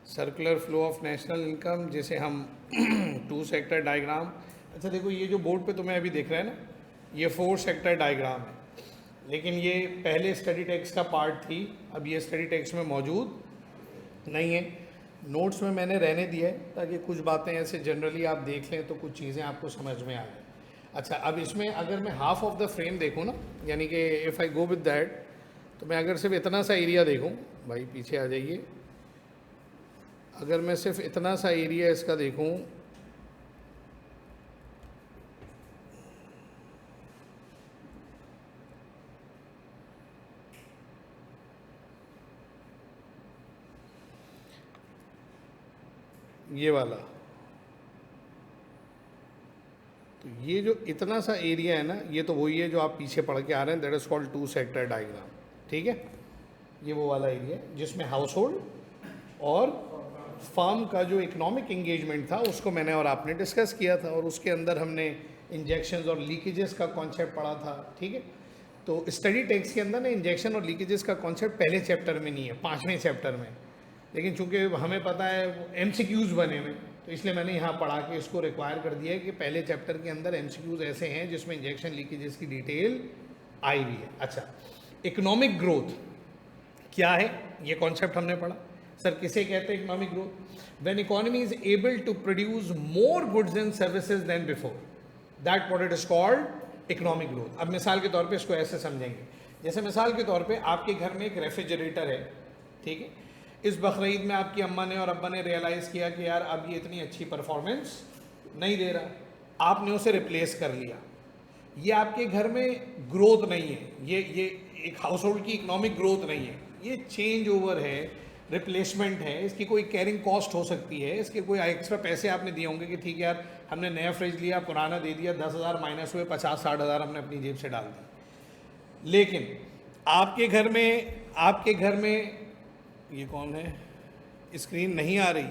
Circular flow of national income, जिसे हम to sector diagram. अच्छा देखो, ये जो बोर्ड पे तुम्हें अभी दिख रहा है ना, ये 4 सेक्टर डायग्राम है, लेकिन ये पहले स्टडी टेक्स्ट का पार्ट थी, अब ये स्टडी टेक्स्ट में मौजूद नहीं है। नोट्स में मैंने रहने दिया है ताकि कुछ बातें ऐसे जनरली आप देख लें तो कुछ चीज़ें आपको समझ में आ जाए। अच्छा, अब इसमें अगर मैं हाफ ऑफ द फ्रेम देखूँ ना, यानी कि if I go with that, तो मैं अगर सिर्फ इतना सा एरिया देखूँ, भाई पीछे आ जाइए, अगर मैं सिर्फ इतना सा एरिया इसका देखूँ, ये वाला, तो ये जो इतना सा एरिया है ना, ये तो वही है जो आप पीछे पढ़ के आ रहे हैं, that is called two sector diagram. ठीक है, ये वो वाला एरिया है जिसमें हाउस होल्ड और फार्म का जो इकोनॉमिक इंगेजमेंट था उसको मैंने और आपने डिस्कस किया था, और उसके अंदर हमने इंजेक्शंस और लीकेजेस का कॉन्सेप्ट पढ़ा था। ठीक है, तो स्टडी टेक्स्ट के अंदर ना इंजेक्शन और लीकेजेस का कॉन्सेप्ट पहले चैप्टर में नहीं है, 5वें चैप्टर में, लेकिन चूंकि हमें पता है MCQs बने हुए, तो इसलिए मैंने यहाँ पढ़ा के इसको रिक्वायर कर दिया है कि पहले चैप्टर के अंदर MCQs ऐसे हैं जिसमें इंजेक्शन लीकेजेस की डिटेल आई हुई है। अच्छा, इकोनॉमिक ग्रोथ क्या है, ये कॉन्सेप्ट हमने पढ़ा। सर किसे कहते हैं economic growth? When economy is able to produce more goods and services than before, that what it is called economic growth. अब मिसाल के तौर पे इसको ऐसे समझेंगे, जैसे मिसाल के तौर पे आपके घर में एक रेफ्रिजरेटर है, ठीक है, इस बकरीद में आपकी अम्मा ने और अब्बा ने रियलाइज़ किया कि यार अब ये इतनी अच्छी परफॉर्मेंस नहीं दे रहा, आपने उसे रिप्लेस कर लिया। ये आपके घर में ग्रोथ नहीं है, ये एक हाउस होल्ड की इकोनॉमिक ग्रोथ नहीं है, ये चेंज ओवर है, रिप्लेसमेंट है। इसकी कोई कैरिंग कॉस्ट हो सकती है, इसके कोई एक्स्ट्रा पैसे आपने दिए होंगे कि ठीक है यार हमने नया फ्रिज लिया, पुराना दे दिया, 10,000 माइनस हुए, 50-60 हज़ार हमने अपनी जेब से डाल दी। लेकिन आपके घर में ये कौन है, स्क्रीन नहीं आ रही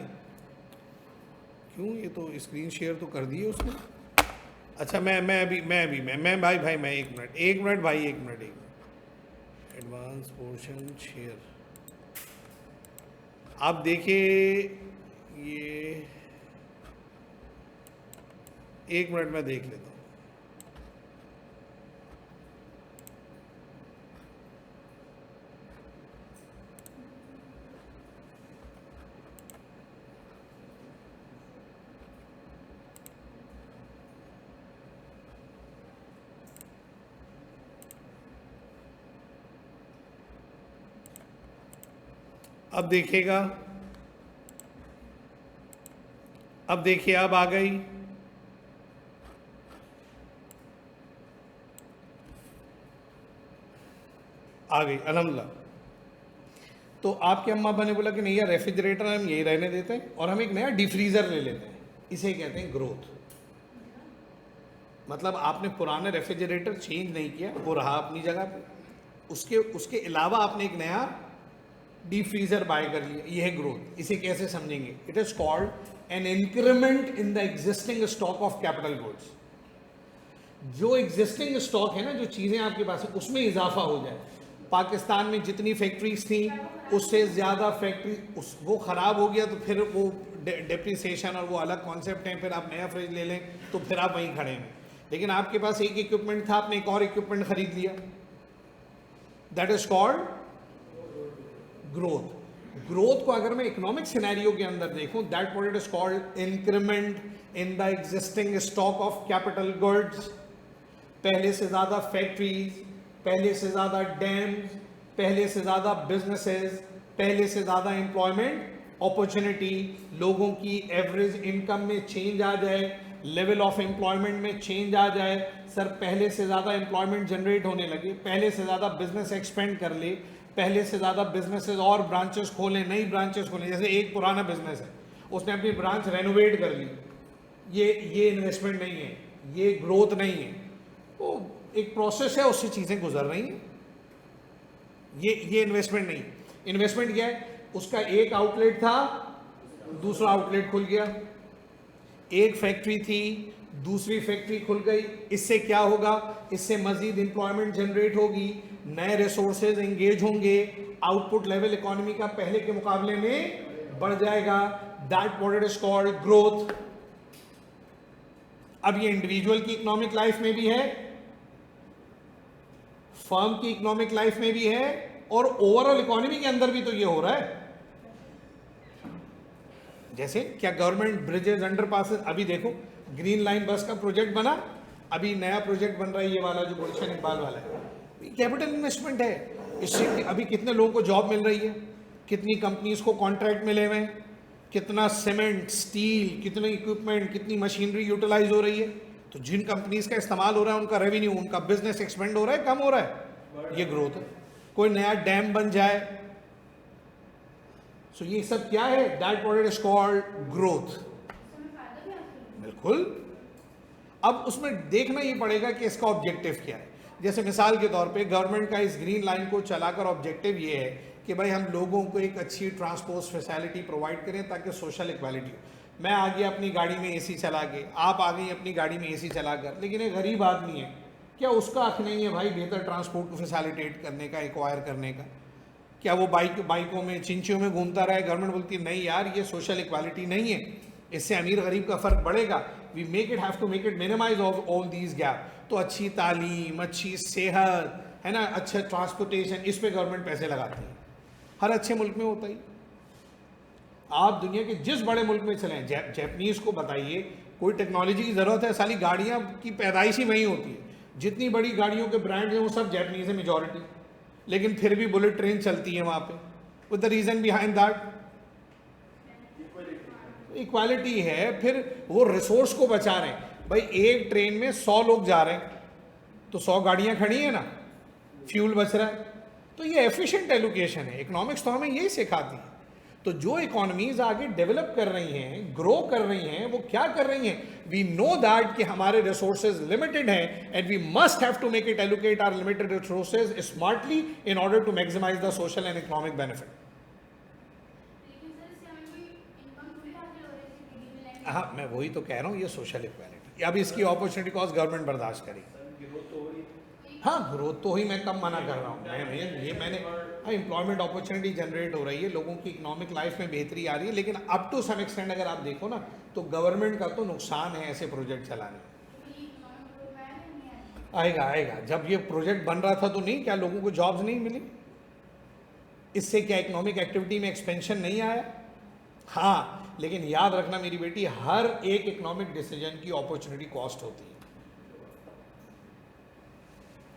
क्यों? ये तो स्क्रीन शेयर तो कर दी है उसने। अच्छा, मैं भाई एक मिनट एडवांस पोर्शन शेयर, आप देखिए ये, एक मिनट में देख लेता हूँ। अब देखिएगा, अब देखिए, अब आ गई, अल्हम्दुलिल्लाह। तो आपके अम्मा अब्बा ने बोला कि नहीं यार रेफ्रिजरेटर हम यही रहने देते हैं और हम एक नया डिफ्रीज़र ले लेते हैं, इसे कहते हैं ग्रोथ। मतलब आपने पुराना रेफ्रिजरेटर चेंज नहीं किया, वो रहा अपनी जगह पे, उसके अलावा आपने एक नया डीप फ्रीजर बाय कर लिया, ये है ग्रोथ। इसे कैसे समझेंगे? It is called an increment in the existing stock of capital goods. जो एग्जिस्टिंग स्टॉक है ना, जो चीजें आपके पास है, उसमें इजाफा हो जाए। पाकिस्तान में जितनी फैक्ट्रीज थी उससे ज़्यादा फैक्ट्री वो ख़राब हो गया, तो फिर वो डेप्रिसिएशन और वो अलग कॉन्सेप्ट हैं, फिर आप नया फ्रिज ले लें तो फिर आप वहीं खड़े हैं। लेकिन आपके पास एक इक्विपमेंट था, आपने एक और इक्विपमेंट खरीद लिया, that is called growth. Growth को अगर मैं इकोनॉमिक सिनेरियो के अंदर देखूं, that what it is called increment in the existing stock of capital goods. पहले से ज़्यादा फैक्ट्रीज, पहले से ज़्यादा डैम्स, पहले से ज़्यादा बिजनेसेस, पहले से ज़्यादा एम्प्लॉयमेंट अपॉर्चुनिटी, लोगों की एवरेज इनकम में चेंज आ जाए, लेवल ऑफ एम्प्लॉयमेंट में चेंज आ जाए। सर पहले से ज़्यादा एम्प्लॉयमेंट जनरेट होने लगे, पहले से ज़्यादा बिजनेस एक्सपेंड कर ले, पहले से ज़्यादा बिजनेसेस और ब्रांचेस खोलें, नई ब्रांचेस खोलें। जैसे एक पुराना बिजनेस है, उसने अपनी ब्रांच रेनोवेट कर ली, ये इन्वेस्टमेंट नहीं है, ये ग्रोथ नहीं है। तो एक प्रोसेस है, उससे चीज़ें गुजर रही हैं, ये इन्वेस्टमेंट नहीं। इन्वेस्टमेंट क्या है? उसका एक आउटलेट था, दूसरा आउटलेट खुल गया, एक फैक्ट्री थी, दूसरी फैक्ट्री खुल गई। इससे क्या होगा? इससे मजीद एम्प्लॉयमेंट जनरेट होगी, नए रिसोर्सेज एंगेज होंगे, आउटपुट लेवल इकोनॉमी का पहले के मुकाबले में बढ़ जाएगा, that what it is called growth. अब ये इंडिविजुअल की इकोनॉमिक लाइफ में भी है, फर्म की इकोनॉमिक लाइफ में भी है, और ओवरऑल इकोनॉमी के अंदर भी तो ये हो रहा है। जैसे क्या गवर्नमेंट ब्रिजेस, अंडरपासेस, अभी देखो ग्रीन लाइन बस का प्रोजेक्ट बना, अभी नया प्रोजेक्ट बन रहा है ये वाला जो गुलशन इकबाल वाला है, कैपिटल इन्वेस्टमेंट है, इससे अभी कितने लोगों को जॉब मिल रही है, कितनी कंपनीज को कॉन्ट्रैक्ट मिले हुए हैं, कितना सीमेंट, स्टील, कितने इक्विपमेंट, कितनी मशीनरी यूटिलाइज हो रही है। तो जिन कंपनीज का इस्तेमाल हो रहा है उनका रेवेन्यू, उनका बिजनेस एक्सपेंड हो रहा है, कम हो रहा है, ये ग्रोथ है। कोई नया डैम बन जाए, सो ये सब क्या है, that what it is called growth. बिल्कुल। अब उसमें देखना ये पड़ेगा कि इसका ऑब्जेक्टिव क्या है। जैसे मिसाल के तौर पे गवर्नमेंट का इस ग्रीन लाइन को चलाकर ऑब्जेक्टिव ये है कि भाई हम लोगों को एक अच्छी ट्रांसपोर्ट फैसिलिटी प्रोवाइड करें ताकि सोशल इक्वालिटी हो। मैं आ गया अपनी गाड़ी में एसी चला के, आप आ गई अपनी गाड़ी में एसी चला कर, लेकिन एक गरीब आदमी है, क्या उसका हक नहीं है भाई बेहतर ट्रांसपोर्ट को फैसिलिटेट करने का, एक्वायर करने का? क्या वो बाइकों में, चिंचियों में घूमता रहे? गवर्नमेंट बोलती है नहीं यार, ये सोशल इक्वालिटी नहीं है, इससे अमीर गरीब का फर्क बढ़ेगा, we make it, have to make it minimise all these gap. तो अच्छी तालीम, अच्छी सेहत है ना, अच्छा ट्रांसपोर्टेशन, इस पे गवर्नमेंट पैसे लगाती है। हर अच्छे मुल्क में होता ही। आप दुनिया के जिस बड़े मुल्क में चलें, जापानीज को बताइए कोई टेक्नोलॉजी की जरूरत है, साली गाड़ियां की पैदाइश ही वहीं होती है, जितनी बड़ी गाड़ियों के ब्रांड हैं वो सब जापानीज है मेजॉरिटी, लेकिन फिर भी बुलेट ट्रेन चलती है वहां पे। With the reason behind that equality है। फिर वो रिसोर्स को बचा रहे हैं। भाई एक ट्रेन में 100 लोग जा रहे हैं तो 100 गाड़ियां खड़ी है ना, फ्यूल बच रहा है, तो ये एफिशिएंट एलोकेशन है। इकोनॉमिक्स तो हमें यही सिखाती है। तो जो इकोनॉमीज आगे डेवलप कर रही हैं, ग्रो कर रही हैं, वो क्या कर रही हैं? वी नो दैट कि हमारे रिसोर्सेज लिमिटेड हैं and we must have to make it allocate our limited resources smartly in order to maximise the social and economic benefit. हाँ, मैं वही तो कह रहा हूँ, ये सोशल इक्वालिटी। अब इसकी अपॉर्चुनिटी कॉस्ट गवर्नमेंट बर्दाश्त करेगी। हाँ, ग्रोथ तो ही मैं कम मना कर रहा हूँ, मैंने एम्प्लॉयमेंट अपॉर्चुनिटी जनरेट हो रही है, लोगों की इकोनॉमिक लाइफ में बेहतरी आ रही है, लेकिन अप टू सम एक्सटेंड अगर आप देखो ना तो गवर्नमेंट का तो नुकसान है ऐसे प्रोजेक्ट चलाने में। आएगा। जब ये प्रोजेक्ट बन रहा था तो नहीं, क्या लोगों को जॉब्स नहीं मिली? इससे क्या इकोनॉमिक एक्टिविटी में एक्सपेंशन नहीं आया? हाँ, लेकिन याद रखना मेरी बेटी, हर एक इकोनॉमिक डिसीजन की अपॉर्चुनिटी कॉस्ट होती है।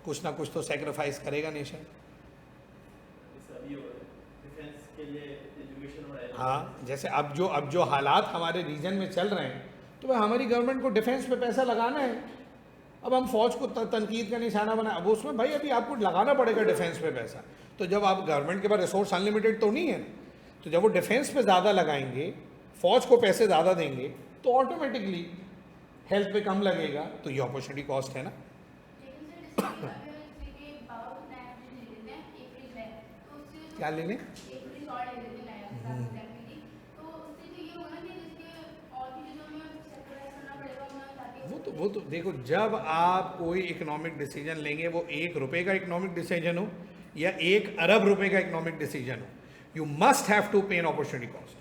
कुछ ना कुछ तो सेक्रीफाइस करेगा नेशन। हाँ, जैसे अब जो हालात हमारे रीजन में चल रहे हैं, तो वह हमारी गवर्नमेंट को डिफेंस पे पैसा लगाना है। अब हम फौज को तनकीद का निशाना बना, अब उसमें भाई अभी आपको लगाना पड़ेगा डिफेंस पे पैसा। तो जब आप गवर्नमेंट के पास रिसोर्स अनलिमिटेड तो नहीं है, तो जब वो डिफेंस पे ज़्यादा लगाएंगे, फौज को पैसे ज़्यादा देंगे, तो ऑटोमेटिकली हेल्थ पे कम लगेगा। तो ये अपॉर्चुनिटी कॉस्ट है ना। क्या लेने? वो तो देखो, जब आप कोई इकोनॉमिक डिसीजन लेंगे, वो 1 रुपए का इकोनॉमिक डिसीजन हो या 1 अरब रुपए का इकोनॉमिक डिसीजन हो, यू मस्ट हैव टू पे एन अपॉर्चुनिटी कॉस्ट।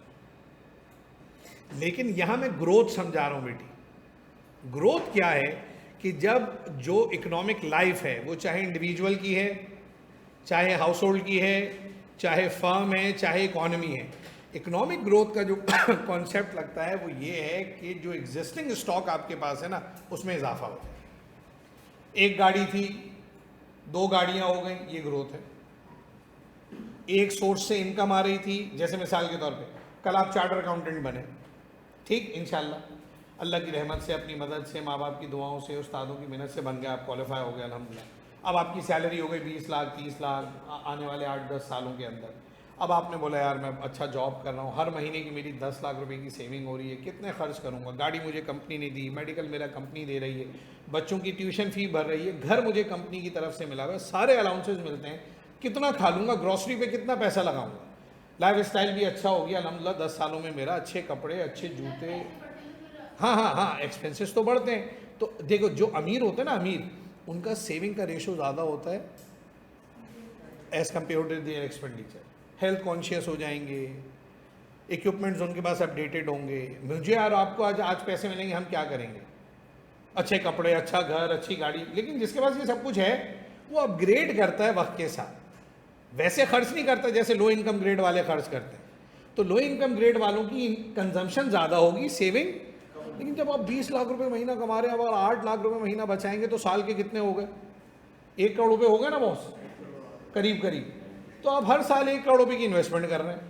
लेकिन यहां मैं ग्रोथ समझा रहा हूं बेटी। ग्रोथ क्या है कि जब जो इकोनॉमिक लाइफ है, वो चाहे इंडिविजुअल की है, चाहे हाउस होल्ड की है, चाहे फर्म है, चाहे इकोनॉमी है, इकोनॉमिक ग्रोथ का जो कॉन्सेप्ट लगता है वो ये है कि जो एग्जिस्टिंग स्टॉक आपके पास है ना, उसमें इजाफा हो जाए। एक गाड़ी थी, 2 गाड़ियां हो गई, ये ग्रोथ है। एक सोर्स से इनकम आ रही थी, जैसे मिसाल के तौर पे कल आप चार्टर अकाउंटेंट बने, ठीक, इंशाल्लाह अल्लाह की रहमत से, अपनी मदद से, माँ बाप की दुआओं से, उस्तादों की मेहनत से बन गए, आप क्वालिफाई हो गए अल्हम्दुलिल्लाह। अब आपकी सैलरी हो गई 20 लाख 30 लाख आने वाले 8-10 सालों के अंदर। अब आपने बोला यार मैं अच्छा जॉब कर रहा हूँ, हर महीने की मेरी 10 लाख रुपए की सेविंग हो रही है, कितने खर्च करूँगा? गाड़ी मुझे कंपनी ने दी, मेडिकल मेरा कंपनी दे रही है, बच्चों की ट्यूशन फी भर रही है, घर मुझे कंपनी की तरफ से मिला हुआ है, सारे अलाउंसेस मिलते हैं, कितना खा लूँगा? ग्रॉसरी पे कितना पैसा लगाऊंगा? लाइफ स्टाइल भी अच्छा हो गया अल्हम्दुलिल्लाह 10 सालों में मेरा, अच्छे कपड़े, अच्छे जूते। हाँ, एक्सपेंसेस तो बढ़ते हैं। तो देखो, जो अमीर होते हैं ना, अमीर, उनका सेविंग का रेशो ज़्यादा होता है as compared to their expenditure. Health conscious हो जाएंगे, इक्विपमेंट्स उनके पास अपडेटेड होंगे। मुझे यार आपको आज पैसे मिलेंगे, हम क्या करेंगे, अच्छे कपड़े, अच्छा घर, अच्छी गाड़ी। लेकिन जिसके पास ये सब कुछ है वो अपग्रेड करता है वक्त के साथ, वैसे खर्च नहीं करता जैसे लो इनकम ग्रेड वाले खर्च करते हैं। तो लो इनकम ग्रेड वालों की कंजम्पशन ज़्यादा होगी, सेविंग। लेकिन जब आप 20 लाख रुपए महीना कमा रहे हैं, अब 8 लाख रुपए महीना बचाएंगे तो साल के कितने हो गए, 1 करोड़ रुपए हो गए ना बॉस, करीब करीब। तो आप हर साल 1 करोड़ रुपए की इन्वेस्टमेंट कर रहे हैं,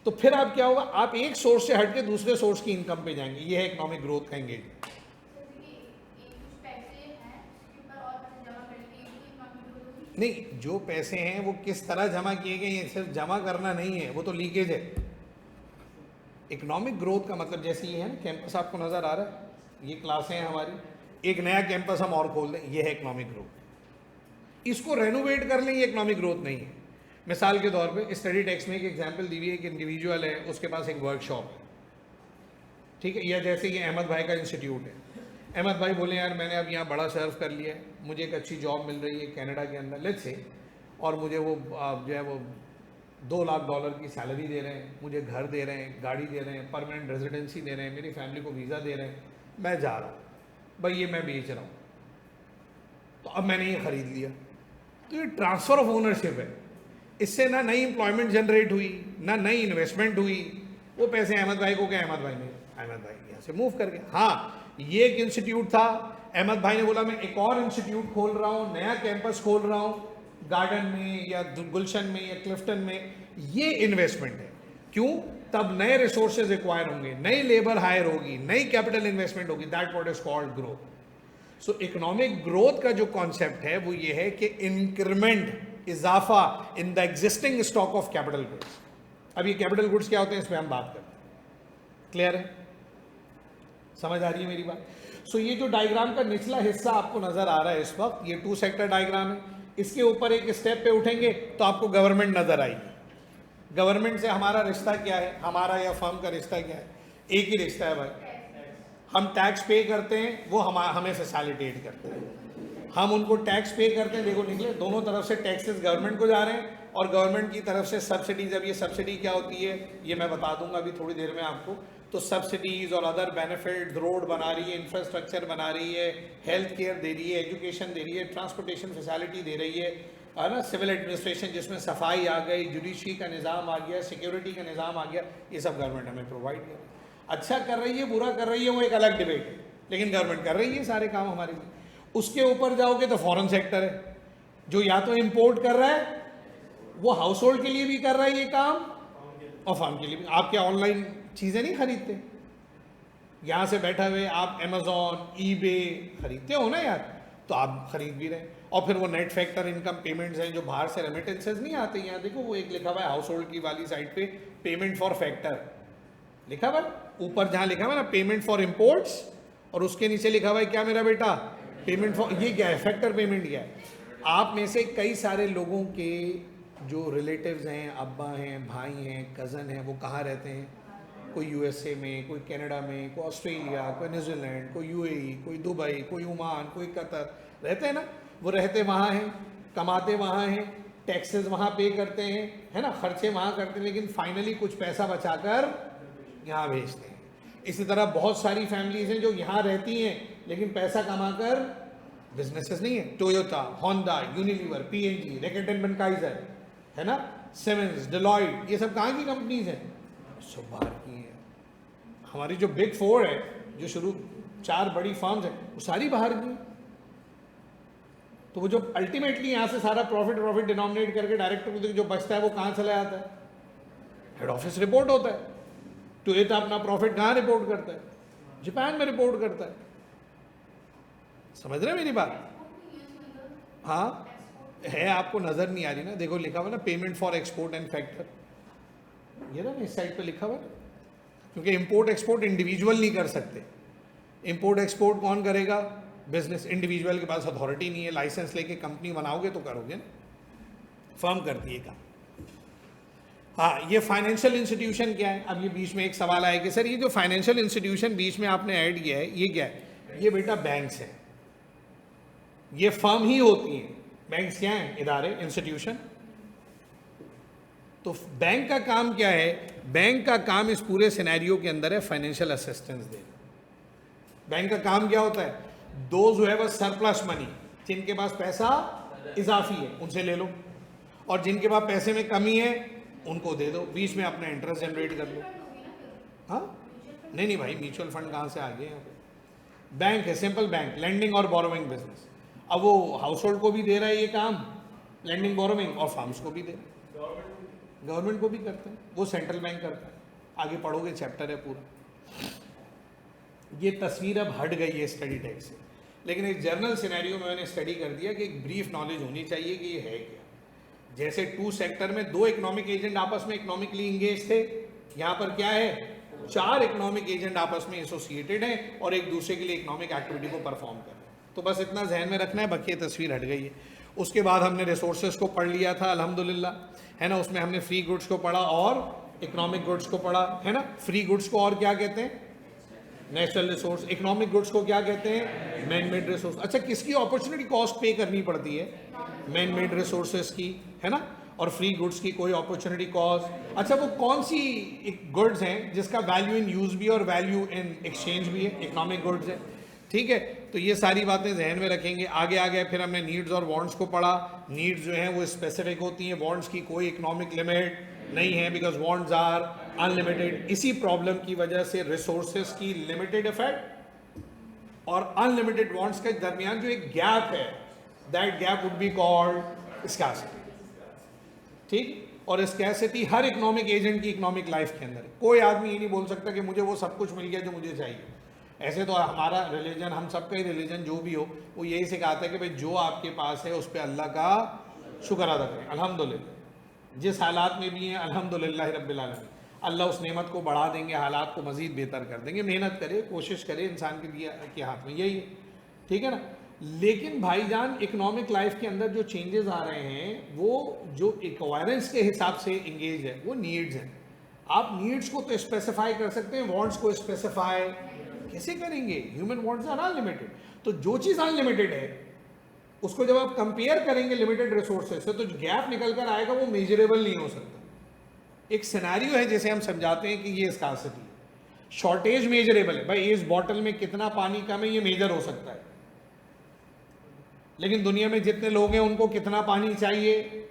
तो फिर आप क्या होगा, आप एक सोर्स से हट के दूसरे सोर्स की इनकम पे जाएंगे। ये है इकोनॉमिक ग्रोथ का एंगेजमेंट। नहीं, जो पैसे हैं वो किस तरह जमा किए गए, ये सिर्फ जमा करना नहीं है, वो तो लीकेज है। इकोनॉमिक ग्रोथ का मतलब जैसे ये है ना, कैंपस आपको नज़र आ रहा है, ये क्लासें हैं हमारी, एक नया कैंपस हम और खोल दें, ये है इकोनॉमिक ग्रोथ। इसको रेनोवेट कर लें, ये इकोनॉमिक ग्रोथ नहीं है। मिसाल के तौर पे स्टडी टेक्स्ट में एक एग्जांपल दी हुई है, एक इंडिविजुअल है, उसके पास एक वर्कशॉप है, ठीक है, या जैसे ये अहमद भाई का इंस्टीट्यूट है। अहमद भाई बोले यार मैंने अब यहाँ बड़ा सर्व कर लिया है, मुझे एक अच्छी जॉब मिल रही है कनाडा के अंदर, लेट्स से, और मुझे वो जो है वो $2 लाख की सैलरी दे रहे हैं, मुझे घर दे रहे हैं, गाड़ी दे रहे हैं, परमानेंट रेजिडेंसी दे रहे हैं, मेरी फैमिली को वीज़ा दे रहे हैं, मैं जा रहा हूँ भाई, ये मैं बेच रहा हूँ, तो अब मैंने ये ख़रीद लिया। तो ये ट्रांसफ़र ऑफ ओनरशिप है, इससे ना नई एम्प्लॉयमेंट जनरेट हुई, ना नई इन्वेस्टमेंट हुई। वो पैसे अहमद भाई को क्या, अहमद भाई ने, अहमद भाई यहाँ से मूव कर गए। हाँ, ये एक इंस्टीट्यूट था, अहमद भाई ने बोला मैं एक और इंस्टीट्यूट खोल रहा हूँ, नया कैंपस खोल रहा हूँ गार्डन में या गुलशन में या क्लिफ्टन में। ये इन्वेस्टमेंट है। क्यों? तब नए रिसोर्सेज रिक्वायर होंगे, नई लेबर हायर होगी, नई कैपिटल इन्वेस्टमेंट होगी। That what is called growth. So economic growth का जो कॉन्सेप्ट है वो ये है कि इंक्रीमेंट, इजाफा in the existing stock of capital goods. अब ये कैपिटल गुड्स क्या होते हैं, इस पर हम बात करते हैं। क्लियर है, समझ आ रही है मेरी बात? सो ये जो डायग्राम का निचला हिस्सा आपको नजर आ रहा है इस वक्त, ये 2 सेक्टर डायग्राम है। इसके ऊपर एक स्टेप पे उठेंगे तो आपको गवर्नमेंट नजर आएगी। गवर्नमेंट से हमारा रिश्ता क्या है, हमारा या फर्म का रिश्ता क्या है? एक ही रिश्ता है भाई, हम टैक्स पे करते हैं, वो हमें फैसिलिटेट करते हैं, हम उनको टैक्स पे करते हैं। देखो निकले, दोनों तरफ से टैक्सेस गवर्नमेंट को जा रहे हैं और गवर्नमेंट की तरफ से सब्सिडीज। अब ये सब्सिडी क्या होती है ये मैं बता दूंगा अभी थोड़ी देर में आपको। तो सब्सिडीज और अदर बेनिफिट, रोड बना रही है, इंफ्रास्ट्रक्चर बना रही है, हेल्थ केयर दे रही है, एजुकेशन दे रही है, ट्रांसपोर्टेशन फैसिलिटी दे रही है ना, सिविल एडमिनिस्ट्रेशन जिसमें सफाई आ गई, जुडिशरी का निज़ाम आ गया, सिक्योरिटी का निज़ाम आ गया, ये सब गवर्नमेंट हमें प्रोवाइड कर रही है। अच्छा कर रही है, बुरा कर रही है, वो एक अलग डिबेट है, लेकिन गवर्नमेंट कर रही है सारे काम हमारे लिए। उसके ऊपर जाओगे तो फॉरेन सेक्टर है, जो या तो इंपोर्ट कर रहा है, वो हाउस होल्ड के लिए भी कर रहा है ये काम और फर्म के लिए भी। आप क्या ऑनलाइन चीज़ें नहीं खरीदते? यहाँ से बैठा हुए आप अमेजोन, ईबे खरीदते हो ना यार, तो आप खरीद भी रहे हैं। और फिर वो नेट फैक्टर इनकम पेमेंट्स हैं जो बाहर से रेमिटेंसेज नहीं आते। यहाँ देखो वो एक लिखा हुआ है हाउस होल्ड की वाली साइड पे, पेमेंट फॉर फैक्टर लिखा हुआ, ऊपर जहाँ लिखा हुआ है ना पेमेंट फॉर इम्पोर्ट्स, और उसके नीचे लिखा हुआ है क्या मेरा बेटा, पेमेंट फॉर, ये क्या है, फैक्टर पेमेंट क्या है। आप में से कई सारे लोगों के जो रिलेटिव्स हैं, अब्बा हैं, भाई हैं, कज़न हैं, वो कहाँ रहते हैं? कोई यूएसए में, कोई कनाडा में, कोई ऑस्ट्रेलिया, कोई न्यूजीलैंड, कोई यूएई, कोई दुबई, कोई ओमान, कोई कतर, रहते हैं ना। वो रहते वहाँ हैं, कमाते वहाँ हैं, टैक्सेस वहाँ पे करते हैं, है ना, खर्चे वहाँ करते हैं, लेकिन फाइनली कुछ पैसा बचाकर यहाँ भेजते हैं। इसी तरह बहुत सारी फैमिलीज हैं जो यहाँ रहती हैं लेकिन पैसा कमाकर बिजनेसेस नहीं है। Toyota, Honda, Unilever, P N G, Reckitt and Benckiser, है ना, सिमेंस, डेलॉयट, ये सब कहाँ की कंपनीज हैं? सब बाहर की हैं। हमारी जो बिग 4 है, जो शुरू 4 बड़ी फर्म्स हैं, वो सारी बाहर की हैं। तो वो जो अल्टीमेटली यहाँ से सारा प्रॉफिट डिनोमिनेट करके डायरेक्टर को जो बचता है वो कहाँ चला जाता है? हेड ऑफिस रिपोर्ट होता है। टोयोटा अपना प्रॉफिट कहाँ रिपोर्ट करता है? जापान में रिपोर्ट करता है। समझ रहे हैं मेरी बात? हाँ है, आपको नजर नहीं आ रही ना, देखो लिखा हुआ ना payment for export and factor, ये ना इस साइड पे लिखा हुआ, क्योंकि इंपोर्ट एक्सपोर्ट इंडिविजुअल नहीं कर सकते। इंपोर्ट एक्सपोर्ट कौन करेगा? बिजनेस। इंडिविजुअल के पास अथॉरिटी नहीं है, लाइसेंस लेके कंपनी बनाओगे तो करोगे ना, फर्म करती है काम। हाँ, ये फाइनेंशियल इंस्टीट्यूशन क्या है? अब ये बीच में एक सवाल आया कि सर ये जो फाइनेंशियल इंस्टीट्यूशन बीच में आपने ऐड किया है ये क्या है? ये बेटा बैंक्स है, ये फर्म ही होती हैं। बैंक्स क्या हैं? इदारे, इंस्टीट्यूशन। तो बैंक का काम क्या है? बैंक का काम इस पूरे सिनेरियो के अंदर है फाइनेंशियल असिस्टेंस देना। बैंक का काम क्या होता है? Those who have a surplus money, जिनके पास पैसा इजाफी है उनसे ले लो, और जिनके पास पैसे में कमी है उनको दे दो, बीच में अपना इंटरेस्ट जनरेट कर लो। हाँ नहीं नहीं भाई, म्यूचुअल फंड कहाँ से आ गए यहाँ पे? बैंक है, सिंपल बैंक, लेंडिंग और बोरोविंग बिजनेस। अब वो हाउस होल्ड को भी दे रहा है ये काम, लेंडिंग बोरोविंग, और फार्म्स को भी दे रहा है, गवर्नमेंट को भी करते हैं, वो सेंट्रल बैंक करता है। आगे पढ़ोगे चैप्टर है पूरा। ये तस्वीर अब हट गई है स्टडी टेक्स्ट से, लेकिन एक जर्नल सिनेरियो में मैंने स्टडी कर दिया कि एक ब्रीफ नॉलेज होनी चाहिए कि ये है क्या। जैसे टू सेक्टर में दो इकोनॉमिक एजेंट आपस में इकोनॉमिकली इंगेज थे, यहाँ पर क्या है? चार इकोनॉमिक एजेंट आपस में एसोसिएटेड हैं और एक दूसरे के लिए इकोनॉमिक एक्टिविटी को परफॉर्म कर रहे हैं। तो बस इतना जहन में रखना है, बाकी ये तस्वीर हट गई है। उसके बाद हमने रिसोर्सेज को पढ़ लिया था अल्हम्दुलिल्लाह, है ना। उसमें हमने फ्री गुड्स को पढ़ा और इकोनॉमिक गुड्स को पढ़ा, है ना। फ्री गुड्स को और क्या कहते हैं? Natural resource. इकोनॉमिक गुड्स को क्या कहते हैं? Man made resource. अच्छा, किसकी अपॉर्चुनिटी कॉस्ट पे करनी पड़ती है? मैन मेड रिसोर्सेज की, है ना। और फ्री गुड्स की कोई अपॉर्चुनिटी कॉस्ट। अच्छा, वो कौन सी गुड्स हैं जिसका वैल्यू इन यूज भी और वैल्यू इन एक्सचेंज भी है? इकोनॉमिक गुड्स है, ठीक है। तो ये सारी बातें जहन में रखेंगे। आगे आगे फिर हमने नीड्स और वांट्स को पढ़ा। नीड्स जो हैं वो स्पेसिफिक होती हैं, वांट्स की कोई इकोनॉमिक लिमिट नहीं है, बिकॉज वांट्स आर अनलिमिटेड। इसी प्रॉब्लम की वजह से रिसोर्सेज की लिमिटेड इफेक्ट और अनलिमिटेड वांट्स के दरमियान जो एक गैप है, that gap would be called scarcity, ठीक। और स्कैर्सिटी हर इकोनॉमिक एजेंट की इकोनॉमिक लाइफ के अंदर है। कोई आदमी ये नहीं बोल सकता कि मुझे वो सब कुछ मिल गया जो मुझे चाहिए। ऐसे तो हमारा रिलीजन, हम सबका ही रिलीजन जो भी हो, वो यही सिखाता है कि भाई जो आपके पास है उस पर अल्लाह का शुक्र अदा करें, अल्हम्दुलिल्लाह। जिस हालात में भी हैं अल्हम्दुलिल्लाह रब्बिल आलमीन, अल्लाह उस नेमत को बढ़ा देंगे, हालात को मज़ीद बेहतर कर देंगे। मेहनत करे, कोशिश करे, इंसान के लिए के हाथ में यही है, ठीक है ना। लेकिन भाईजान इकोनॉमिक लाइफ के अंदर जो चेंजेस आ रहे हैं वो जो इक्वायरेंस के हिसाब से इंगेज है वो नीड्स हैं। आप नीड्स को तो स्पेसिफाई कर सकते हैं, वांट्स को स्पेसिफाई कैसे करेंगे? Human wants are unlimited. तो जो चीज़ अनलिमिटेड है उसको जब आप कंपेयर करेंगे लिमिटेड रिसोर्सेज से, तो जो गैप निकल कर आएगा वो मेजरेबल नहीं हो सकता। एक सिनेरियो है जैसे हम समझाते हैं कि ये स्कार्सिटी है, शॉर्टेज मेजरेबल है। भाई इस बॉटल में कितना पानी कम है ये मेजर हो सकता है, लेकिन दुनिया में जितने लोग हैं उनको कितना पानी चाहिए,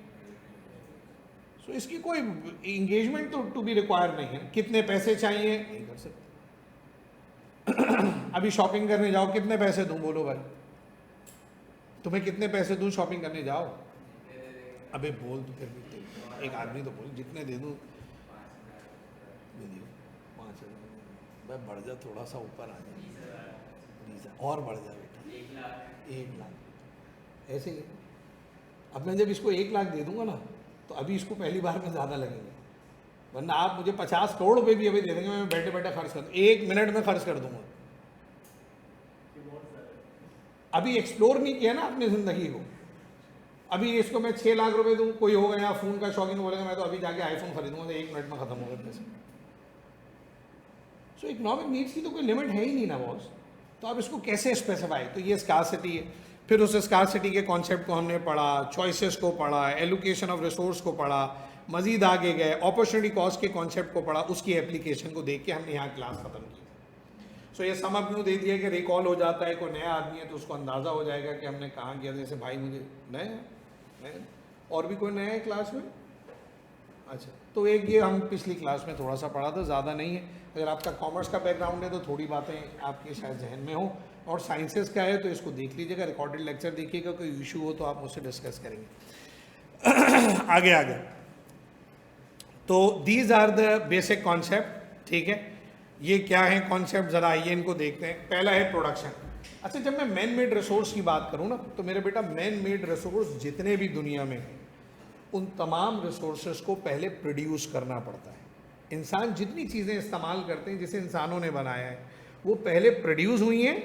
सो इसकी कोई इंगेजमेंट तो टू बी रिक्वायर नहीं है। कितने पैसे चाहिए नहीं कर सकते। अभी शॉपिंग करने जाओ, कितने पैसे दूं? बोलो भाई, तुम्हें कितने पैसे दूं शॉपिंग करने जाओ? अबे बोल तो फिर भी, एक आदमी तो बोल, जितने दे दूं? 5,000। भाई बढ़ जा, थोड़ा सा ऊपर आ जा, और बढ़ जा बेटा, 1 लाख ऐसे ही। अब मैं जब इसको 1 लाख दे दूंगा ना, तो अभी इसको पहली बार में ज़्यादा लगेंगे, वरना आप मुझे 50 करोड़ रुपए भी अभी दे देंगे, मैं बैठे बैठे खर्च कर दूँ, 1 मिनट में खर्च कर दूंगा। अभी एक्सप्लोर नहीं किया ना अपनी ज़िंदगी को। अभी इसको मैं 6 लाख रुपए दूँ, कोई होगा यहाँ फ़ोन का शौकीन बोलेगा मैं तो अभी जाके आईफोन खरीदूंगा, तो 1 मिनट में ख़त्म होगा पैसे। सो इकोनॉमिक नीड्स की तो कोई लिमिट है ही नहीं ना बॉस, तो आप इसको कैसे स्पेसिफाई? तो ये स्कार्सिटी है। फिर उस स्कार्सिटी के कॉन्सेप्ट को हमने पढ़ा, चॉइसेस को पढ़ा, एलोकेशन ऑफ रिसोर्स को पढ़ा, मजीद आगे गए अपॉर्चुनिटी कॉस्ट के कॉन्सेप्ट को पढ़ा, उसकी एप्लीकेशन को देख के हमने यहाँ क्लास ख़त्म की। सो ये सम अप यूँ दे दिया कि रिकॉल हो जाता है, कोई नया आदमी है तो उसको अंदाज़ा हो जाएगा कि हमने कहाँ किया। जैसे भाई मुझे नया और भी कोई नया है क्लास में? अच्छा, तो एक ये हम पिछली क्लास में थोड़ा सा पढ़ा था, ज़्यादा नहीं है। अगर आपका कॉमर्स का बैकग्राउंड है तो थोड़ी बातें आपके शायद जहन में हो, और साइंसेस का है तो इसको देख लीजिएगा, रिकॉर्डेड लेक्चर देखिएगा, कोई इशू हो तो आप मुझसे डिस्कस करेंगे। आगे आगे तो these are the basic concept, ठीक है। ये क्या है कॉन्सेप्ट, ज़रा आइए इनको देखते हैं। पहला है प्रोडक्शन। अच्छा, जब मैं मैन मेड रिसोर्स की बात करूँ ना, तो मेरे बेटा मैन मेड रिसोर्स जितने भी दुनिया में हैं उन तमाम रिसोर्सेज को पहले प्रोड्यूस करना पड़ता है। इंसान जितनी चीज़ें इस्तेमाल करते हैं जिसे इंसानों ने बनाया है वो पहले प्रोड्यूस हुई हैं,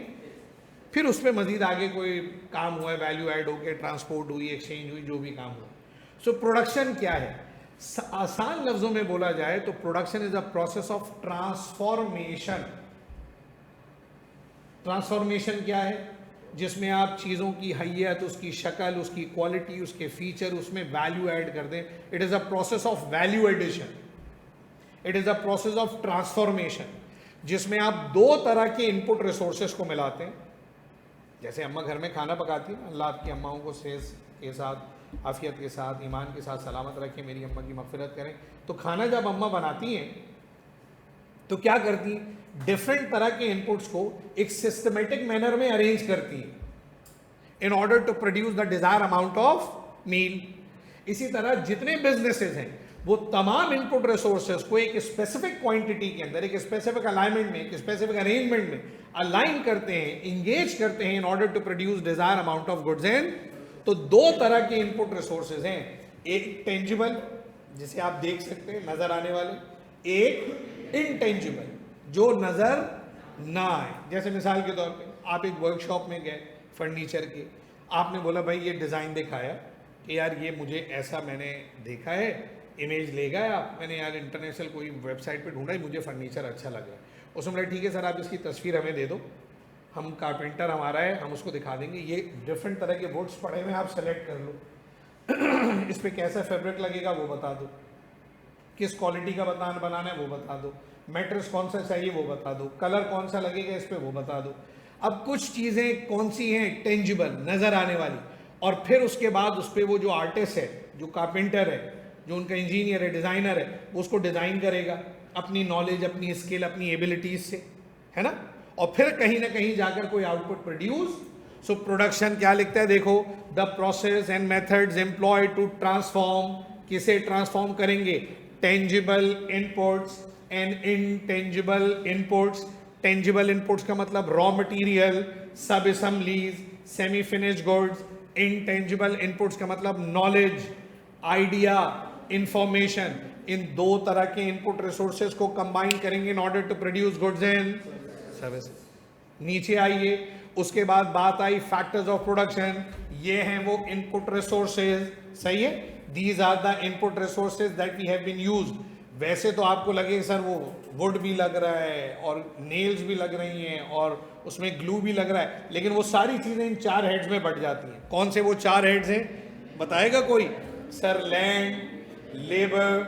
फिर उस पर मज़ीद आगे कोई काम हुआ है, वैल्यू ऐड होकर ट्रांसपोर्ट हुई, एक्सचेंज हुई, जो भी काम हुआ। सो प्रोडक्शन क्या है? आसान लफ्ज़ों में बोला जाए तो production is a process of transformation. Transformation क्या है? जिसमें आप चीज़ों की हैयत, उसकी शक्ल, उसकी क्वालिटी, उसके फीचर, उसमें वैल्यू ऐड कर दें। It is a process of value addition. It is a process of transformation, जिसमें आप दो तरह के इनपुट रिसोर्सेस को मिलाते हैं। जैसे अम्मा घर में खाना पकाती है, अल्लाह आपकी अम्माओं को सेहत के साथ, आफियत के साथ, ईमान के साथ सलामत रखे, मेरी अम्मा की मगफिरत करें। तो खाना जब अम्मा बनाती हैं तो क्या करती हैं, डिफरेंट तरह के इनपुट्स को एक सिस्टमेटिक मैनर में अरेंज करती हैं in order to produce the desire amount of meal. इसी तरह जितने बिजनेसेस हैं वो तमाम इनपुट रिसोर्सेज को एक स्पेसिफिक क्वांटिटी के अंदर, एक स्पेसिफिक अलाइनमेंट में, एक स्पेसिफिक अरेंजमेंट में अलाइन करते हैं, इंगेज करते हैं in order to produce desire amount of goods and. तो दो तरह के इनपुट रिसोर्सेज हैं, एक टेंजिबल जिसे आप देख सकते हैं नजर आने वाले, एक इनटेंजिबल जो नजर ना आए। जैसे मिसाल के तौर पे आप एक वर्कशॉप में गए फर्नीचर के, आपने बोला भाई ये डिज़ाइन दिखाया कि यार ये मुझे ऐसा मैंने देखा है, इमेज ले गए आप, मैंने यार इंटरनेशनल कोई वेबसाइट पे ढूंढा है, मुझे फर्नीचर अच्छा लग रहा है। उसमें बोला ठीक है सर आप इसकी तस्वीर हमें दे दो, हम कारपेंटर हमारा है, हम उसको दिखा देंगे, ये डिफरेंट तरह के वुड्स पड़े हुए हैं, आप सेलेक्ट कर लो इस पर कैसा फैब्रिक लगेगा वो बता दो, किस क्वालिटी का बनाना है वो बता दो, मैट्रेस कौन सा चाहिए वो बता दो, कलर कौन सा लगेगा इस पर वो बता दो। अब कुछ चीज़ें कौन सी हैं टेंजिबल नज़र आने वाली, और फिर उसके बाद उस पर वो जो आर्टिस्ट है, जो कारपेंटर है, जो उनका इंजीनियर है, डिज़ाइनर है, वो उसको डिज़ाइन करेगा अपनी नॉलेज, अपनी स्किल, अपनी एबिलिटीज से, है ना, और फिर कहीं ना कहीं जाकर कोई आउटपुट प्रोड्यूस। सो प्रोडक्शन क्या लिखता है देखो, the process and methods employed to transform, किसे ट्रांसफॉर्म करेंगे, tangible inputs and intangible inputs. Tangible inputs का मतलब raw material, sub assemblies, semi finished goods. Intangible inputs का मतलब नॉलेज, आइडिया, इंफॉर्मेशन। इन दो तरह के इनपुट रिसोर्सेज को कंबाइन करेंगे in order to produce goods and services. नीचे आइए, उसके बाद बात आई फैक्टर्स ऑफ प्रोडक्शन। ये हैं वो इनपुट रिसोर्सेज, सही है, these are the input resources that we have been used. वैसे तो आपको लगे सर वो वुड भी लग रहा है और नेल्स भी लग रही हैं और उसमें ग्लू भी लग रहा है, लेकिन वो सारी चीजें इन चार हेड्स में बट जाती हैं। कौन से वो चार हेड्स हैं बताएगा कोई? सर लैंड, लेबर,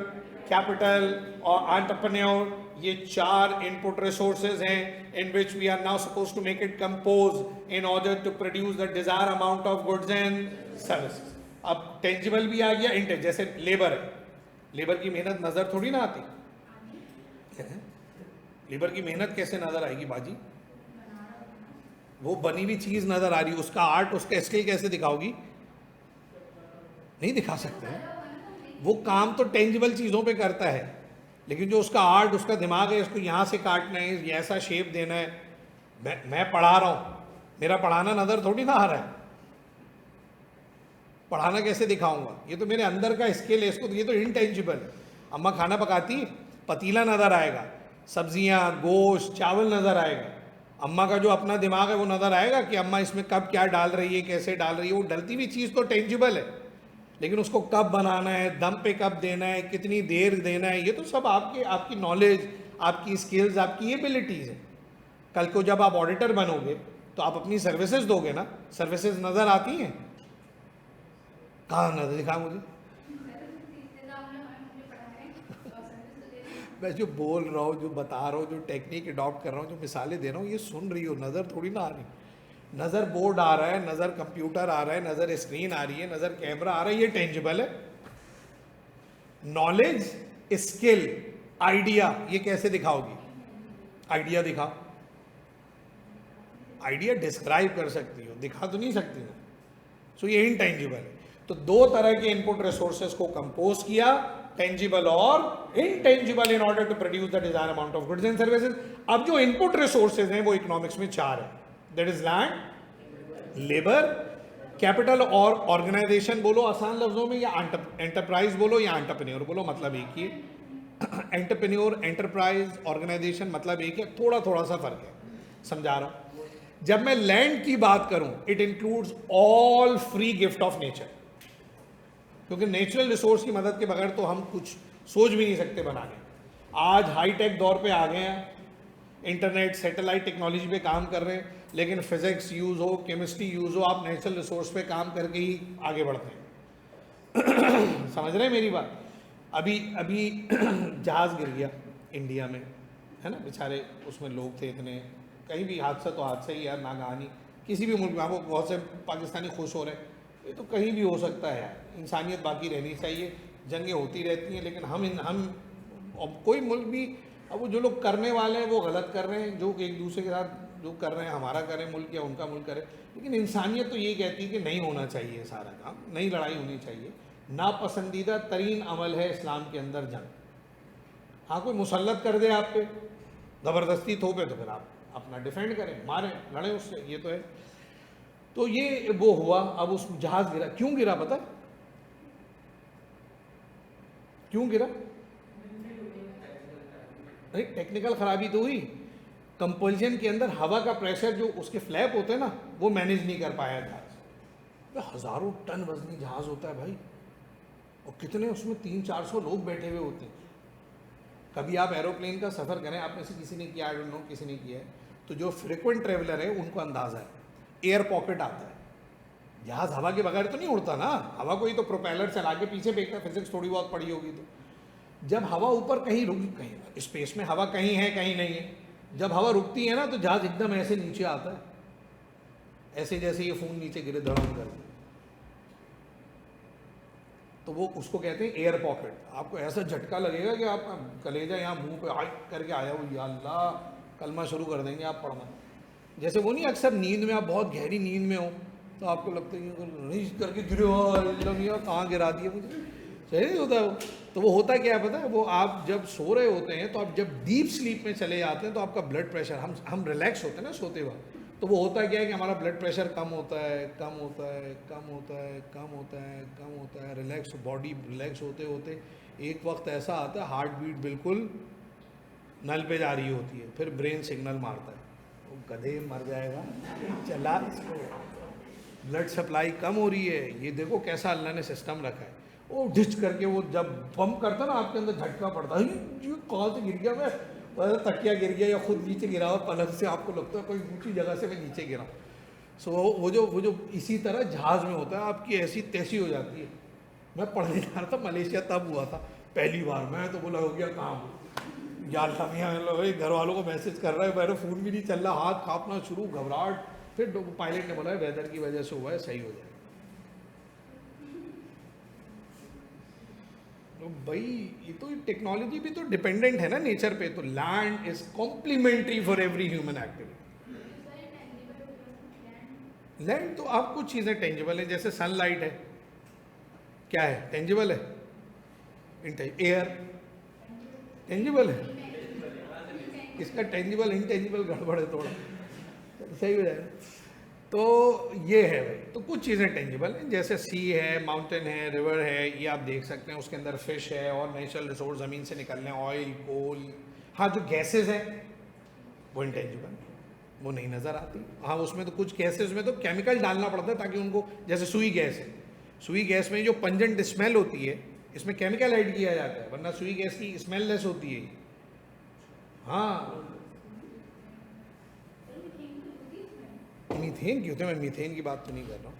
कैपिटल और एंटरप्रेन्योर, ये चार इनपुट रिसोर्सेज हैं in which we are now suppose to make it compose in order to produce the desire amount of goods and services. अब टेंजिबल भी आ गया, इंटेंजिबल। जैसे लेबर है, लेबर की मेहनत नजर थोड़ी ना आती, लेबर की मेहनत कैसे नजर आएगी बाजी? वो बनी हुई चीज नजर आ रही, उसका आर्ट, उसका स्किल कैसे दिखाओगी? नहीं दिखा सकते हैं। वो काम तो टेंजिबल चीजों पे करता है, लेकिन जो उसका आर्ट, उसका दिमाग है, इसको यहाँ से काटना है, ये ऐसा शेप देना है। मैं पढ़ा रहा हूँ, मेरा पढ़ाना नजर थोड़ी ना आ रहा है, पढ़ाना कैसे दिखाऊंगा? ये तो मेरे अंदर का स्किल है, इसको ये तो इनटेंजिबल है। अम्मा खाना पकाती, पतीला नजर आएगा, सब्जियां, गोश्त, चावल नजर आएगा। अम्मा का जो अपना दिमाग है वो नजर आएगा कि अम्मा इसमें कब क्या डाल रही है, कैसे डाल रही है। वो डलती हुई चीज़ तो टेंजिबल है, लेकिन उसको कब बनाना है, दम पे कब देना है, कितनी देर देना है, ये तो सब आपकी नॉलेज, आपकी स्किल्स, आपकी एबिलिटीज़ है। कल को जब आप ऑडिटर बनोगे तो आप अपनी सर्विसेज दोगे ना, सर्विसेज नज़र आती हैं? कहाँ नजर दिखा मुझे? मैं जो बोल रहा हूँ, जो बता रहा हूँ, जो टेक्निक अडॉप्ट कर रहा हूँ, जो मिसालें दे रहा हूँ, ये सुन रही हो, नज़र थोड़ी ना आ रही। नज़र बोर्ड आ रहा है, नज़र कंप्यूटर आ रहा है, नज़र स्क्रीन आ रही है, नज़र कैमरा आ रहा है, ये टेंजिबल है। नॉलेज, स्किल, आइडिया, ये कैसे दिखाओगी? आइडिया दिखाओ, आइडिया डिस्क्राइब कर सकती हो, दिखा तो नहीं सकती हो। सो ये इनटेंजिबल है। तो दो तरह के इनपुट रिसोर्सेज को कंपोज किया, टेंजिबल और intangible, in order to produce the desire amount of goods and services. अब जो इनपुट रिसोर्सेज हैं वो इकोनॉमिक्स में चार है, that is land, labour, capital और ऑर्गेनाइजेशन बोलो आसान लफ्जों में, या एंटरप्राइज बोलो या एंटरप्रेन्योर बोलो, मतलब एक ही है। एंटरप्रेन्योर, एंटरप्राइज, ऑर्गेनाइजेशन मतलब एक है, थोड़ा थोड़ा सा फर्क है, समझा रहा हूं। जब मैं लैंड की बात करूं, it includes all free gift of nature, क्योंकि नेचुरल रिसोर्स की मदद के बगैर तो हम कुछ सोच भी नहीं सकते बनाने। आज हाईटेक दौर पे आ गए हैं, इंटरनेट, सैटेलाइट टेक्नोलॉजी पे काम कर रहे हैं, लेकिन फिजिक्स यूज़ हो, केमिस्ट्री यूज़ हो, आप नेचुरल रिसोर्स पे काम करके ही आगे बढ़ते हैं। समझ रहे हैं मेरी बात? अभी अभी जहाज़ गिर गया इंडिया में, है ना, बेचारे उसमें लोग थे इतने, कहीं भी हादसा तो हादसा ही यार, ना कहानी किसी भी मुल्क में। आपको बहुत से पाकिस्तानी खुश हो रहे हैं, ये तो कहीं भी हो सकता है यार, इंसानियत बाकी रहनी चाहिए। जंगें होती रहती हैं, लेकिन हम अब कोई मुल्क भी, अब वो जो लोग करने वाले हैं वो गलत कर रहे हैं, जो एक दूसरे के साथ जो कर रहे हैं, हमारा करें मुल्क या उनका मुल्क करे, लेकिन इंसानियत तो ये कहती है कि नहीं होना चाहिए सारा काम, नहीं लड़ाई होनी चाहिए। नापसंदीदा तरीन अमल है इस्लाम के अंदर जंग। हाँ, कोई मुसल्लत कर दे आप पे, ज़बरदस्ती थोपे, तो फिर आप अपना डिफेंड करें, मारें, लड़ें उससे, ये तो है। तो ये वो हुआ। अब उस जहाज़ गिरा, क्यों गिरा पता? क्यों गिरा? अरे टेक्निकल खराबी तो हुई, कंपल्जन के अंदर हवा का प्रेशर जो उसके फ्लैप होते हैं ना, वो मैनेज नहीं कर पाया जहाज। हज़ारों टन वजनी जहाज होता है भाई, और कितने उसमें 300-400 लोग बैठे हुए होते हैं। कभी आप एरोप्लेन का सफ़र करें, आप में से किसी ने किया, आई डोंट नो किसी ने किया है, तो जो फ्रिक्वेंट ट्रेवलर है उनको अंदाज़ा है, एयर पॉकेट आता है। जहाज़ हवा के बगैर तो नहीं उड़ता ना, हवा को ही तो प्रोपेलर चला के पीछे फेंकता है, फिजिक्स थोड़ी बहुत पड़ी होगी। तो जब हवा ऊपर कहीं रुक, कहीं स्पेस में हवा कहीं है कहीं नहीं है, जब हवा रुकती है ना तो जहाज़ एकदम ऐसे नीचे आता है, ऐसे जैसे ये फ़ोन नीचे गिरे धड़म कर, तो वो उसको कहते हैं एयर पॉकेट। आपको ऐसा झटका लगेगा कि आपका कलेजा यहाँ मुंह पे हाई करके आया हो, या अल्लाह, कलमा शुरू कर देंगे आप पढ़ना। जैसे वो नहीं, अक्सर नींद में आप बहुत गहरी नींद में हो तो आपको लगता है कि नहीं करके गिरे हो, कहाँ गिरा दिया मुझे, सही नहीं होता वो। तो वो होता क्या है पता है, वो आप जब सो रहे होते हैं, तो आप जब डीप स्लीप में चले जाते हैं तो आपका ब्लड प्रेशर, हम रिलैक्स होते हैं ना सोते वक्त, तो वो होता क्या है कि हमारा ब्लड प्रेशर कम होता है, कम होता है, कम होता है, कम होता है, कम होता है, रिलैक्स, बॉडी रिलैक्स होते होते एक वक्त ऐसा आता है हार्ट बीट बिल्कुल नल पे जा रही होती है, फिर ब्रेन सिग्नल मारता है, वो गधे मर जाएगा, चला इसको, ब्लड सप्लाई कम हो रही है, ये देखो कैसा अल्लाह ने सिस्टम रखा है। वो डिच करके वो जब पंप करता ना आपके अंदर झटका पड़ता है, ये कहाँ से गिर गया मैं, तकिया गिर गया या खुद नीचे गिरा और पलक से आपको लगता है कोई ऊंची जगह से मैं नीचे गिरा। सो वो जो इसी तरह जहाज़ में होता है, आपकी ऐसी तैसी हो जाती है। मैं पढ़ने जा रहा था, मलेशिया तब हुआ था पहली बार, मैं तो बोला हो गया काम यार, घर वालों को मैसेज कर रहा है, मेरा फ़ोन भी नहीं चल रहा, हाथ कांपना शुरू, घबराहट। फिर पायलट ने बोला वेदर की वजह से हुआ है, सही हो जाएगा। तो भाई ये तो टेक्नोलॉजी भी तो डिपेंडेंट है ना नेचर पे, तो land is complementary for every human activity. Land तो आप कुछ चीज़ें टेंजिबल है, जैसे सनलाइट है, क्या है, टेंजिबल है, एयर टेंजिबल है, इसका टेंजिबल इंटेंजिबल गड़बड़ है थोड़ा, सही हो जाएगा। तो ये है भाई, तो कुछ चीज़ें टेंजिबल हैं, जैसे सी है, माउंटेन है, रिवर है, ये आप देख सकते हैं, उसके अंदर फिश है और नेचुरल रिसोर्स ज़मीन से निकलने, ऑयल, कोल। हाँ, जो गैसेस हैं वो इंटेंजिबल, वो नहीं नज़र आती। हाँ, उसमें तो कुछ गैसेस में तो केमिकल डालना पड़ता है ताकि उनको, जैसे सुई गैस है, सुई गैस में जो पंजेंट स्मेल होती है, इसमें केमिकल ऐड किया जाता है, वरना सुई गैस की स्मेललेस होती है। हाँ, मीथेन की होती है, मैं मीथेन की बात तो नहीं कर रहा हूँ,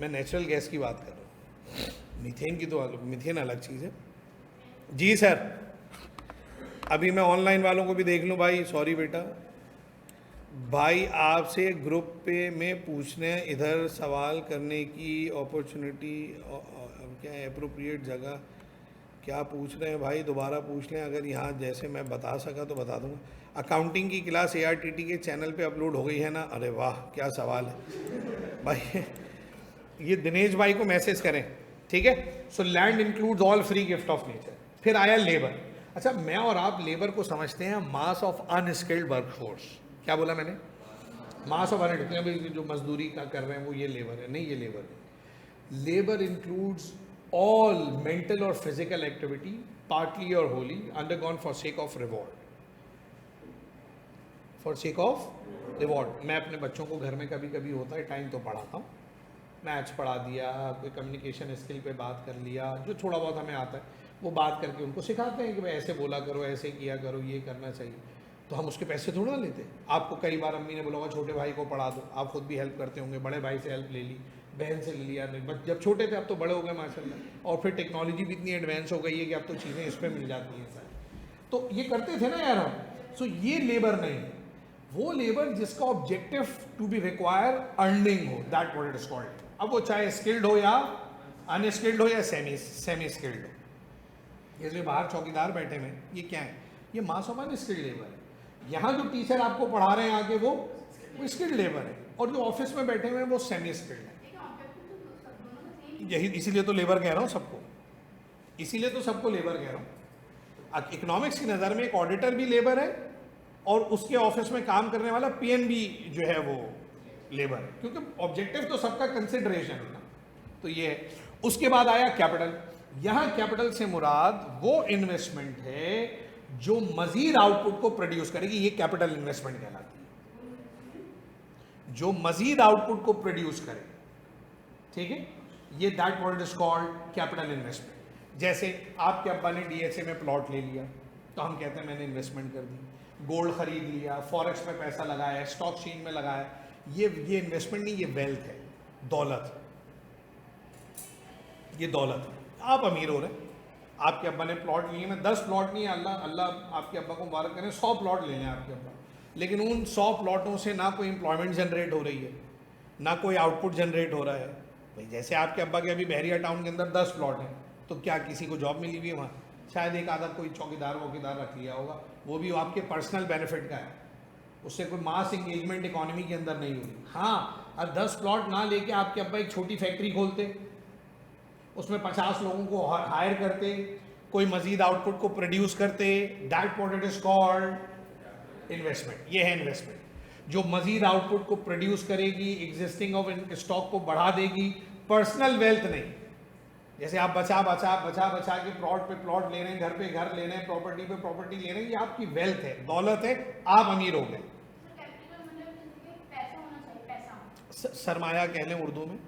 मैं नेचुरल गैस की बात कर रहा हूँ। मीथेन की तो मीथेन अलग चीज़ है। जी सर, अभी मैं ऑनलाइन वालों को भी देख लूँ भाई, सॉरी बेटा भाई, आपसे ग्रुप पे में पूछने, इधर सवाल करने की अपॉर्चुनिटी क्या है, अप्रोप्रिएट जगह क्या पूछ रहे हैं भाई, दोबारा पूछ लें, अगर यहाँ जैसे मैं बता सका तो बता दूँगा। अकाउंटिंग की क्लास ARTT के चैनल पे अपलोड हो गई है ना? अरे वाह, क्या सवाल है भाई, ये दिनेश भाई को मैसेज करें, ठीक है। So land includes all free gift of nature. फिर आया लेबर। अच्छा, मैं और आप लेबर को समझते हैं मास ऑफ अनस्किल्ड वर्कफोर्स। क्या बोला मैंने? मास ऑफ अनस्किल्ड, जो मजदूरी का कर रहे हैं वो ये लेबर है, नहीं ये लेबर है। Labour includes all mental or physical activity, partly or wholly, undergone for sake of reward. For sake of reward. मैं अपने बच्चों को घर में कभी कभी होता है टाइम तो पढ़ाता हूँ, मैथ्स पढ़ा दिया, कोई कम्युनिकेशन स्किल पे बात कर लिया, जो थोड़ा बहुत हमें आता है वो बात करके उनको सिखाते हैं कि भाई ऐसे बोला करो, ऐसे किया करो, ये करना चाहिए। तो हम उसके पैसे थोड़ा लेते। आपको कई बार अम्मी ने बोला होगा छोटे भाई को पढ़ा दो, आप खुद भी हेल्प करते होंगे, बड़े भाई से हेल्प ले ली, बहन से ले लिया, नहीं बस जब छोटे थे, अब तो बड़े हो गए माशाल्लाह, और फिर टेक्नोलॉजी भी इतनी एडवांस हो गई है कि अब तो चीज़ें इस पर मिल जाती हैं सारी। तो ये करते थे ना यार हम। सो ये लेबर नहीं, वो लेबर जिसका objective to be require earning हो, that what it is called. अब वो चाहे स्किल्ड हो या अनस्किल्ड हो या सेमी स्किल्ड हो। ये जो बाहर चौकीदार बैठे हुए हैं, ये क्या है? ये मास ऑफ अनस्किल्ड लेबर है। यहाँ जो टीचर आपको पढ़ा रहे हैं आके, वो स्किल्ड लेबर है, और जो ऑफिस में बैठे हुए हैं वो सेमी स्किल्ड है। यही इसीलिए तो लेबर कह रहा हूँ सबको, इसीलिए तो सबको लेबर कह रहा हूँ। इकोनॉमिक्स की नज़र में एक ऑडिटर भी लेबर है, और उसके ऑफिस में काम करने वाला पीएन भी जो है वो लेबर है, क्योंकि ऑब्जेक्टिव तो सबका कंसिडरेशन है ना। तो ये है। उसके बाद आया कैपिटल। यहां कैपिटल से मुराद वो इन्वेस्टमेंट है जो मजीद आउटपुट को प्रोड्यूस करेगी, ये कैपिटल इन्वेस्टमेंट कहलाती है, जो मजीद आउटपुट को प्रोड्यूस करे। ठीक है, ये that word is called capital investment. जैसे आपके अब्बा ने डीएचए में प्लॉट ले लिया, तो हम कहते हैं मैंने इन्वेस्टमेंट कर दी। गोल्ड खरीद लिया, फॉरेक्स में पैसा लगाया, स्टॉक एक्सचेंज में लगाया, ये इन्वेस्टमेंट नहीं, ये वेल्थ है, दौलत। ये दौलत है। आप अमीर हो रहे हैं, आपके अब्बा ने प्लॉट लिए, में 10 प्लॉट नहीं है, अल्लाह अल्लाह आपके अब्बा को मुबारक करें, 100 प्लॉट ले लें आपके अब्बा, लेकिन उन 100 प्लॉटों से ना कोई एम्प्लॉयमेंट जनरेट हो रही है, ना कोई आउटपुट जनरेट हो रहा है। भाई जैसे आपके अब्बा के अभी बहरिया टाउन के अंदर 10 प्लॉट हैं, तो क्या किसी को जॉब मिली हुई है वहाँ? शायद एक आधा कोई चौकीदार वौकीदार रख लिया होगा, वो भी आपके पर्सनल बेनिफिट का है, उससे कोई मास इंगेजमेंट इकोनॉमी के अंदर नहीं हुई। हाँ, अब 10 प्लॉट ना लेके आपके अब्बा एक छोटी फैक्ट्री खोलते, उसमें 50 लोगों को हायर करते, कोई मजीद आउटपुट को प्रोड्यूस करते, that what it is called investment. ये है इन्वेस्टमेंट, जो मजीद आउटपुट को प्रोड्यूस करेगी, एग्जिस्टिंग ऑफ स्टॉक को बढ़ा देगी, पर्सनल वेल्थ नहीं। जैसे आप बचा बचा के प्लॉट पे प्लॉट ले रहे हैं, घर पे घर ले रहे हैं, प्रॉपर्टी पे प्रॉपर्टी ले रहे हैं, ये आपकी वेल्थ है, दौलत है, आप अमीर हो गए। सरमाया कह लें उर्दू में,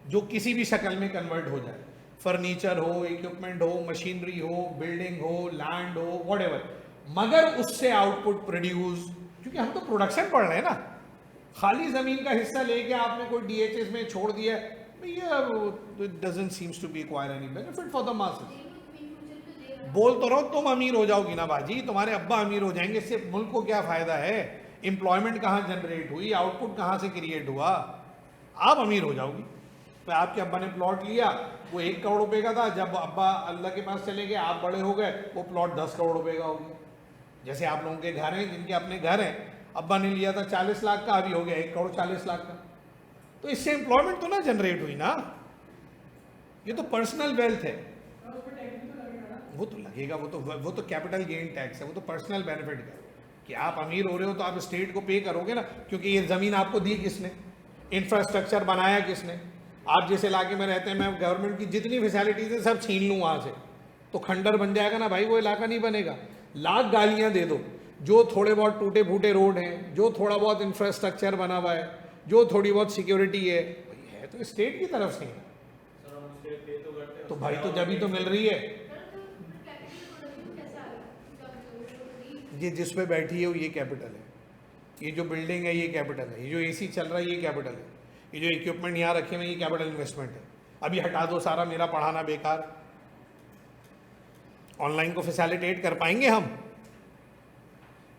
जो किसी भी शक्ल में कन्वर्ट हो जाए, फर्नीचर हो, इक्विपमेंट हो, मशीनरी हो, बिल्डिंग हो, लैंड हो, व्हाटएवर, मगर उससे आउटपुट प्रोड्यूस, क्योंकि हम तो प्रोडक्शन पढ़ रहे हैं ना। खाली जमीन का हिस्सा लेके आपने कोई डीएचएस में छोड़ दिया, it doesn't seems to be acquire any benefit for the masses. बोल तो रहो, तुम अमीर हो जाओगी ना बाजी, तुम्हारे अब्बा अमीर हो जाएंगे, इससे मुल्क को क्या फायदा है? एम्प्लॉयमेंट कहाँ जनरेट हुई, आउटपुट कहाँ से क्रिएट हुआ? आप अमीर हो जाओगी। तो आपके अब्बा ने प्लॉट लिया, वो 1 करोड़ रुपए का था, जब अब्बा अल्लाह के पास चले गए, आप बड़े हो गए, वो प्लॉट 10 करोड़ रुपए का हो गया। जैसे आप लोगों के घर हैं, जिनके अपने घर हैं, अब्बा ने लिया था 40 लाख का, अभी हो गया 1 करोड़ 40 लाख का। तो इससे एम्प्लॉयमेंट तो ना जनरेट हुई ना, ये तो पर्सनल वेल्थ है। वो तो लगेगा, वो तो कैपिटल गेन टैक्स है, वो तो पर्सनल बेनिफिट है कि आप अमीर हो रहे हो तो आप स्टेट को पे करोगे ना, क्योंकि ये ज़मीन आपको दी किसने, इंफ्रास्ट्रक्चर बनाया किसने। आप जिस इलाके में रहते हैं, मैं गवर्नमेंट की जितनी फैसिलिटीज़ हैं सब छीन लूँ वहाँ से, तो खंडर बन जाएगा ना भाई, वो इलाका नहीं बनेगा। लाख गालियाँ दे दो, जो थोड़े बहुत टूटे फूटे रोड हैं, जो थोड़ा बहुत इंफ्रास्ट्रक्चर बना हुआ है, जो थोड़ी बहुत सिक्योरिटी है तो स्टेट की तरफ से है। तो भाई तो जब ही तो मिल रही है, ये जिस पे बैठी है वो ये कैपिटल है, ये जो बिल्डिंग है ये कैपिटल है, ये जो एसी चल रहा है ये कैपिटल है, ये जो इक्विपमेंट यहाँ रखे हुए ये कैपिटल इन्वेस्टमेंट है। अभी हटा दो सारा, मेरा पढ़ाना बेकार, ऑनलाइन को फैसिलिटेट कर पाएंगे हम?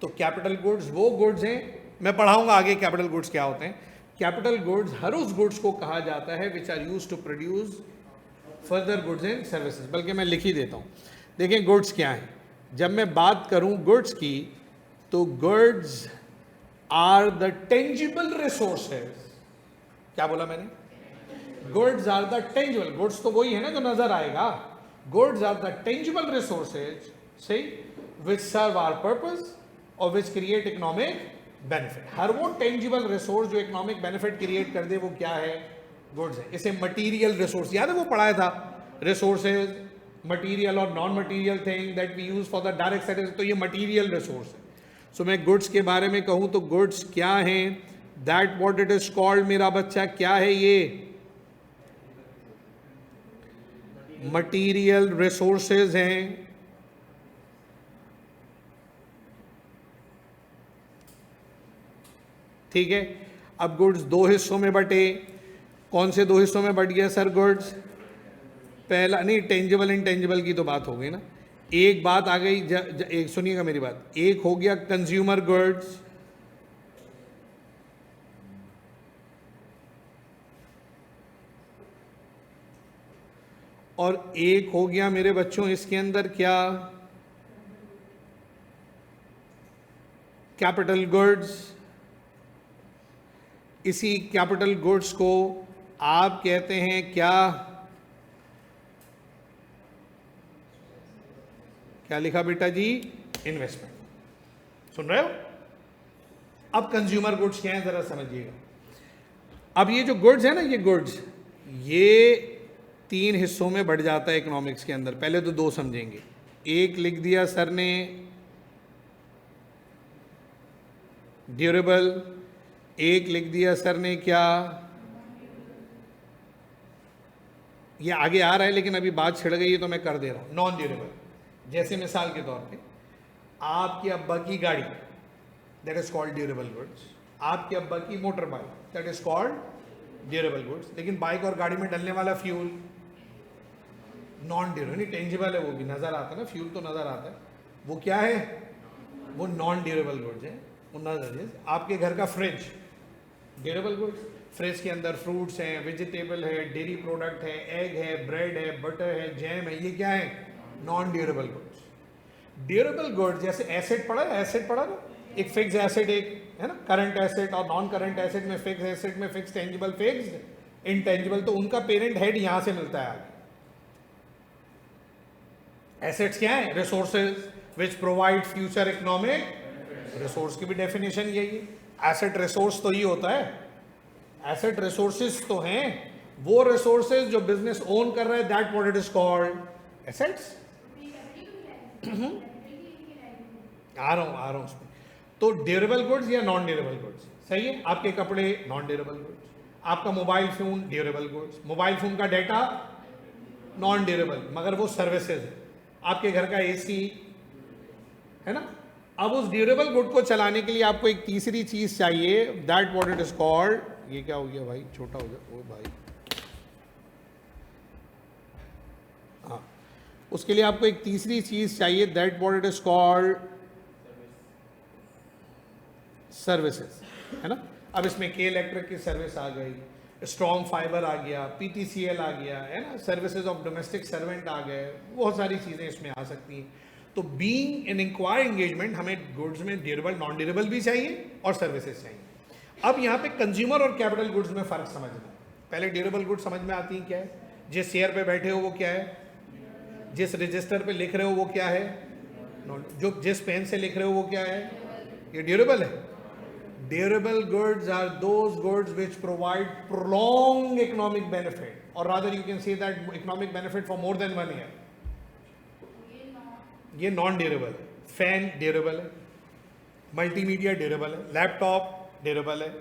तो कैपिटल गुड्स वो गुड्स हैं, मैं पढ़ाऊंगा आगे कैपिटल गुड्स क्या होते हैं। कैपिटल गुड्स हर उस गुड्स को कहा जाता है which are used to produce further goods and services. बल्कि मैं लिख ही देता हूँ, देखें गुड्स क्या हैं। जब मैं बात करूँ गुड्स की, तो goods are the tangible resources. क्या बोला मैंने? Goods are the tangible, goods तो वही है ना जो नजर आएगा। Goods are the tangible resources सही विच सर्व आवर पर्पस और विच क्रिएट इकोनॉमिक बेनिफिट। हर वो टेंजिबल रिसोर्स जो इकोनॉमिक बेनिफिट क्रिएट कर दे वो क्या है? गुड्स है। इसे मटीरियल रिसोर्स, याद है वो पढ़ाया था, रिसोर्सेज मटीरियल और non material thing that we use for the direct service, तो ये मटीरियल रिसोर्स है। सो मैं गुड्स के बारे में कहूँ तो गुड्स क्या हैं, that what it is called, मेरा बच्चा क्या है ये? मटीरियल रिसोर्सेज हैं। ठीक है, अब गुड्स दो हिस्सों में बटे, कौन से दो हिस्सों में बढ़ गया सर गुड्स? पहला नहीं, टेंजिबल इंटेंजिबल की तो बात हो गई ना। एक बात आ गई, एक सुनिएगा मेरी बात, एक हो गया कंज्यूमर गुड्स, और एक हो गया मेरे बच्चों इसके अंदर क्या, कैपिटल गुड्स। इसी कैपिटल गुड्स को आप कहते हैं क्या? क्या लिखा बेटा जी? इन्वेस्टमेंट। सुन रहे हो? अब कंज्यूमर गुड्स क्या है जरा समझिएगा। अब ये जो गुड्स है ना, ये गुड्स, ये तीन हिस्सों में बढ़ जाता है इकोनॉमिक्स के अंदर। पहले तो दो समझेंगे। एक लिख दिया सर ने ड्यूरेबल, एक लिख दिया सर ने क्या, ये आगे आ रहा है लेकिन अभी बात छिड़ गई है तो मैं कर दे रहा हूं, नॉन ड्यूरेबल। जैसे मिसाल के तौर पे आपके अब्बा की गाड़ी, that is called durable goods. आपके अब्बा की motor bike, that is called durable goods. लेकिन बाइक और गाड़ी में डलने वाला फ्यूल नॉन ड्यूरेबल, नहीं टेंजिबल है, वो भी नजर आता है ना, फ्यूल तो नजर आता है, वो क्या है? वो नॉन ड्यूरेबल गुड्स है। आपके घर का फ्रिज ड्यूरेबल गुड्स, फ्रिज के अंदर फ्रूट्स हैं, वेजिटेबल है, डेयरी प्रोडक्ट है, एग है, ब्रेड है, बटर है, जैम है, ये क्या है? Non durable goods. Durable goods जैसे एसेट पढ़ा है, एसेट पढ़ा ना, एक फिक्स एसेट एक है ना, करंट एसेट और नॉन करंट एसेट में, फिक्स एसेट में फिक्स टेंजिबल, फिक्स इनटेंजिबल, तो उनका पेरेंट हेड यहां से मिलता है आगे। एसेट्स क्या है? Resources which provide future economic resource की भी डेफिनेशन यही है। एसेट रिसोर्स तो ये होता है, एसेट रिसोर्सेज तो हैं वो रिसोर्सेज जो बिजनेस ओन कर रहा है, that what it is called assets. आ रहा हूं उसमें। तो ड्यूरेबल गुड्स या नॉन ड्यूरेबल गुड्स, सही है। आपके कपड़े नॉन ड्यूरेबल गुड्स, आपका mobile phone durable goods, mobile phone का डेटा नॉन ड्यूरेबल, मगर वो सर्विसेज है। आपके घर का एसी है ना। अब उस ड्यूरेबल गुड को चलाने के लिए आपको एक तीसरी चीज चाहिए, that what it is called, ये क्या हो गया भाई, छोटा हो गया ओ भाई, हाँ, उसके लिए आपको एक तीसरी चीज चाहिए, that what it is called services, है ना। अब इसमें के इलेक्ट्रिक की सर्विस आ गई, स्ट्रॉन्ग फाइबर आ गया, पीटीसीएल आ गया, है ना, सर्विसेज ऑफ डोमेस्टिक सर्वेंट आ गए, बहुत सारी चीजें इसमें आ सकती हैं। तो बीइंग एन इंक्वायर एंगेजमेंट, हमें गुड्स में ड्यूरेबल नॉन ड्यूरेबल भी चाहिए और सर्विसेज चाहिए। अब यहाँ पे कंज्यूमर और कैपिटल गुड्स में फर्क समझना है। पहले ड्यूरेबल गुड्स समझ में आती है क्या है, जिस शेयर पे बैठे हो वो क्या है, जिस रजिस्टर पे लिख रहे हो वो क्या है, जो जिस पेन से लिख रहे हो वो क्या है, ये ड्यूरेबल है। Durable goods are those goods which provide prolong economic benefit, और rather you can say that economic benefit for more than 1 year. ये नॉन ड्यूरेबल है। फैन ड्यूरेबल है, मल्टीमीडिया ड्यूरेबल है, लैपटॉप ड्यूरेबल है,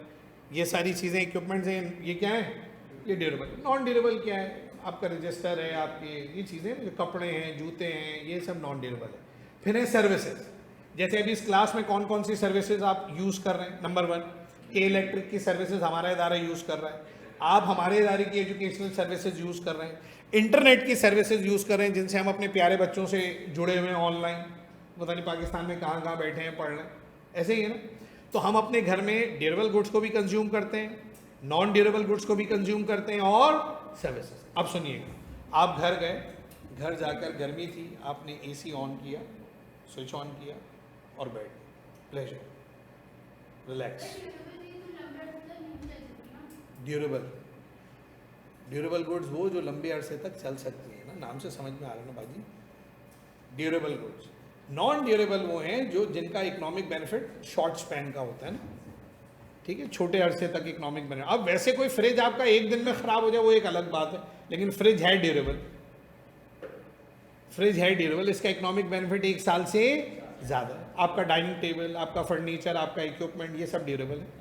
ये सारी चीज़ें इक्विपमेंट्स हैं, ये क्या है, ये ड्यूरेबल है। नॉन ड्यूरेबल क्या है, आपका रजिस्टर है, आपके ये चीज़ें जो कपड़े हैं, जूते हैं, ये सब नॉन ड्यूरेबल है। फिर है सर्विसेज, जैसे अभी इस क्लास में कौन कौन सी सर्विसेज आप यूज़ कर रहे हैं। नंबर 1, के इलेक्ट्रिक की सर्विसेज हमारा इदारा यूज़ कर रहा है, आप हमारे इदारे की एजुकेशनल सर्विसेज यूज़ कर रहे हैं, इंटरनेट की सर्विसेज यूज़ कर रहे हैं जिनसे हम अपने प्यारे बच्चों से जुड़े हुए हैं ऑनलाइन, पता नहीं पाकिस्तान में कहाँ कहाँ बैठे हैं पढ़ रहे हैं, ऐसे ही है ना। तो हम अपने घर में ड्यूरेबल गुड्स को भी कंज्यूम करते हैं, नॉन ड्यूरेबल गुड्स को भी कंज्यूम करते हैं, और सर्विसेज। अब सुनिएगा, आप घर गए, घर जाकर गर्मी थी, आपने एसी ऑन किया, स्विच ऑन किया और बैठ गए, प्लेजर, रिलैक्स। ड्यूरेबल गुड्स वो जो लंबे अरसे तक चल सकती है ना, नाम से समझ में आ रहा है ना बाजी, ड्यूरेबल गुड्स। नॉन ड्यूरेबल वो हैं जो जिनका इकोनॉमिक बेनिफिट शॉर्ट स्पैन का होता है ना, ठीक है, छोटे अरसे तक इकोनॉमिक बेनिफिट। अब वैसे कोई फ्रिज आपका एक दिन में खराब हो जाए वो एक अलग बात है, लेकिन फ्रिज है ड्यूरेबल, फ्रिज है ड्यूरेबल, इसका इकोनॉमिक बेनिफिट 1 साल से ज़्यादा है। आपका डाइनिंग टेबल, आपका फर्नीचर, आपका इक्विपमेंट, ये सब ड्यूरेबल है।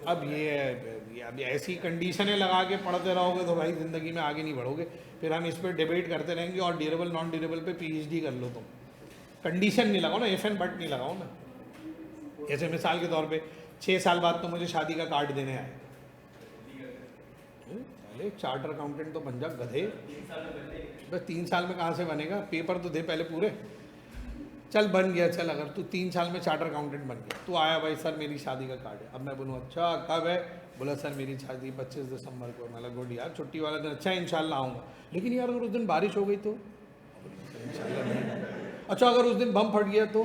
अब ये अब ऐसी कंडीशनें लगा के पढ़ते रहोगे तो भाई ज़िंदगी में आगे नहीं बढ़ोगे, फिर हम इस पर डिबेट करते रहेंगे और ड्यूरेबल नॉन ड्यूरेबल पे पीएचडी कर लो तुम। कंडीशन नहीं लगाओ ना, इफ एंड बट नहीं लगाओ ना। जैसे मिसाल के तौर पे 6 साल बाद तो मुझे शादी का कार्ड देने आए। पहले चार्टर अकाउंटेंट तो बन जा गधे, बस 3 साल में कहाँ से बनेगा, पेपर तो दे पहले पूरे। चल बन गया, चल अगर तू 3 साल में चार्टर अकाउंटेंट बन गया, तू आया भाई सर मेरी शादी का कार्ड है। अब मैं बोलूँ अच्छा कब है, बोला सर मेरी शादी 25 दिसंबर को। मतलब गुड यार, छुट्टी वाला दिन, अच्छा इंशाल्लाह आऊँगा। लेकिन यार अगर उस दिन बारिश हो गई तो, इंशाल्लाह नहीं। अच्छा अगर उस दिन बम फट गया तो,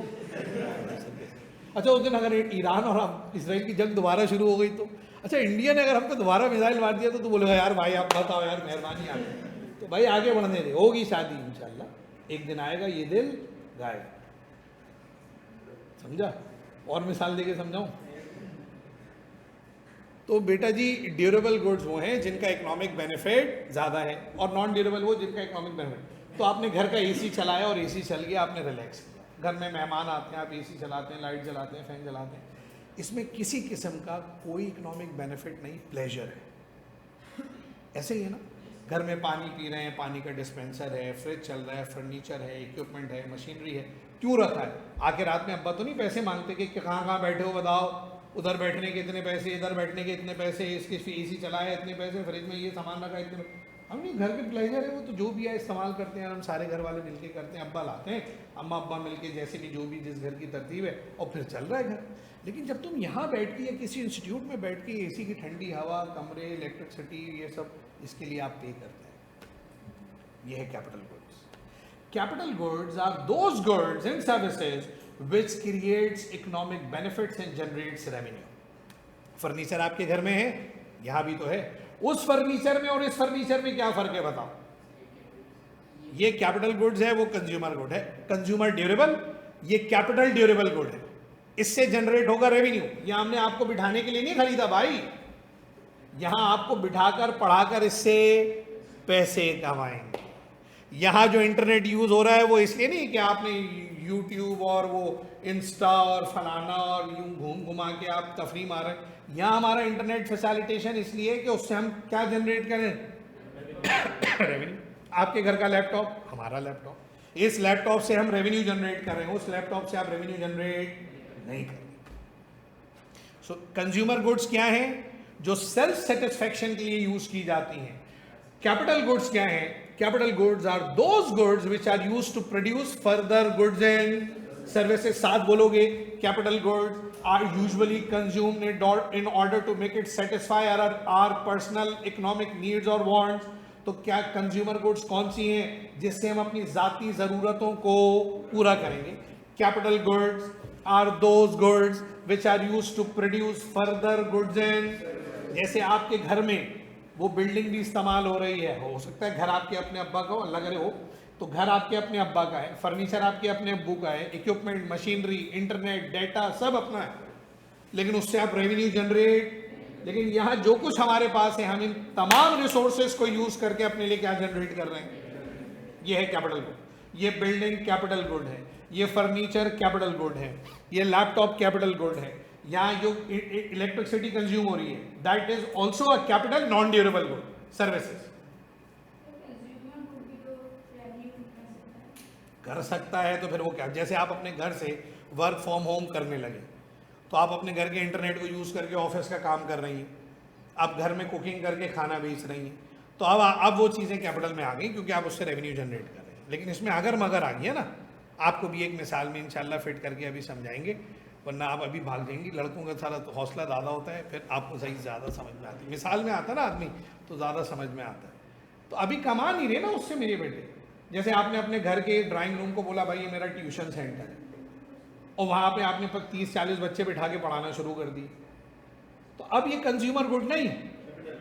अच्छा उस दिन अगर ईरान और इसराइल की जंग दोबारा शुरू हो गई तो, अच्छा इंडिया ने अगर हमको दोबारा मिसाइल मार दिया तो तू बोलेगा यार भाई आप बताओ यार मेहरबानी आगे। तो भाई आगे बढ़ने दे, होगी शादी इंशाल्लाह, एक दिन आएगा ये दिल गाएगा। समझा? और मिसाल देके समझाऊं? तो बेटा जी ड्यूरेबल गुड्स वो हैं जिनका इकोनॉमिक बेनिफिट ज़्यादा है, और नॉन ड्यूरेबल वो जिनका इकोनॉमिक बेनिफिट। तो आपने घर का एसी चलाया और एसी चल गया, आपने रिलैक्स किया। घर में मेहमान आते हैं, आप एसी चलाते हैं, लाइट जलाते हैं, फैन चलाते हैं, इसमें किसी किस्म का कोई इकोनॉमिक बेनिफिट नहीं, प्लेजर है। ऐसे ही है ना, घर में पानी पी रहे हैं, पानी का डिस्पेंसर है, फ्रिज चल रहा है, फर्नीचर है, इक्विपमेंट है, मशीनरी है, क्यों रखा है? आके रात में अब्बा तो नहीं पैसे मांगते कि कहाँ कहाँ बैठे हो बताओ, उधर बैठने के इतने पैसे, इधर बैठने के इतने पैसे, इसके एसी चलाया इतने पैसे, फ्रिज में ये सामान रखा इतने। हम नहीं, घर के प्लेजर है वो, तो जो भी है इस्तेमाल करते हैं, हम सारे घर वाले मिलके करते हैं, अब्बा लाते हैं, अम्मा अब्बा मिलके, जैसे भी जो भी जिस घर की तरतीब है, और फिर चल रहा है घर। लेकिन जब तुम यहाँ बैठ के या किसी इंस्टीट्यूट में बैठ के एसी की ठंडी हवा, कमरे, इलेक्ट्रिसिटी, ये सब इसके लिए आप पे करते हैं। ये है capital goods. Capital goods are those goods and services which creates economic benefits and generates revenue. Furniture आपके घर में है, यहां भी तो है। उस फर्नीचर में और इस फर्नीचर में क्या फर्क है बताओ? ये कैपिटल गुड्स है, वो कंज्यूमर गुड है। कंज्यूमर ड्यूरेबल, ये कैपिटल ड्यूरेबल गुड है। इससे जनरेट होगा रेवेन्यू। यह हमने आपको बिठाने के लिए नहीं खरीदा भाई, यहां आपको बिठाकर पढ़ाकर इससे पैसे कमाएंगे। यहां जो इंटरनेट यूज हो रहा है वो इसलिए नहीं कि आपने यूट्यूब और वो इंस्टा और फलाना और यूं घूम घुमा के आप तफरी मार रहे हैं। यहाँ हमारा इंटरनेट फैसिलिटेशन इसलिए कि उससे हम क्या जनरेट करें? रेवेन्यू। आपके घर का लैपटॉप, हमारा लैपटॉप, इस लैपटॉप से हम रेवेन्यू जनरेट कर रहे हैं, उस लैपटॉप से आप रेवेन्यू जनरेट नहीं कर रहे। सो कंज्यूमर गुड्स क्या हैं? जो सेल्फ सेटिस्फेक्शन के लिए यूज की जाती हैं। कैपिटल गुड्स क्या हैं? Capital goods are those goods which are used to produce further goods and services. साथ बोलोगे, capital goods are usually consumed in order to make it satisfy our personal economic needs or wants. तो क्या consumer goods कौन सी हैं जिससे हम अपनी ज़ाती ज़रूरतों को पूरा करेंगे? Capital goods are those goods which are used to produce further goods and, जैसे आपके घर में वो बिल्डिंग भी इस्तेमाल हो रही है, हो सकता है घर आपके अपने अब्बा का हो, अल्लाह करे हो, तो घर आपके अपने अब्बा का है, फर्नीचर आपके अपने अब्बू का है, इक्विपमेंट, मशीनरी, इंटरनेट, डेटा सब अपना है, लेकिन उससे आप रेवेन्यू जनरेट। लेकिन यहाँ जो कुछ हमारे पास है, हम इन तमाम रिसोर्सेज को यूज करके अपने लिए क्या जनरेट कर रहे हैं? ये है कैपिटल गुड। ये बिल्डिंग कैपिटल गुड है, ये फर्नीचर कैपिटल गुड है, ये लैपटॉप कैपिटल गुड है, यहाँ जो इलेक्ट्रिसिटी कंज्यूम हो रही है, that is also a capital non durable good services. कर सकता है तो फिर वो क्या, जैसे आप अपने घर से वर्क फ्रॉम होम करने लगे तो आप अपने घर के इंटरनेट को यूज करके ऑफिस का काम कर रही हैं, आप घर में कुकिंग करके खाना बेच रही हैं, तो अब वो चीज़ें कैपिटल में आ गई क्योंकि आप उससे रेवेन्यू जनरेट कर रहे हैं। लेकिन इसमें अगर मगर आ गई है ना, आपको भी एक मिसाल में इंशाल्लाह फिट करके अभी समझाएंगे, वरना आप अभी भाग जाएंगी। लड़कों का सारा तो हौसला ज़्यादा होता है, फिर आपको सही ज़्यादा समझ में आती है। मिसाल में आता ना आदमी तो ज़्यादा समझ में आता है। तो अभी कमा नहीं रहे ना उससे मेरे बेटे। जैसे आपने अपने घर के ड्राइंग रूम को बोला भाई ये मेरा ट्यूशन सेंटर है, और वहाँ पे आपने 30-40 बच्चे बिठा के पढ़ाना शुरू कर दी, तो अब ये कंज्यूमर गुड नहीं,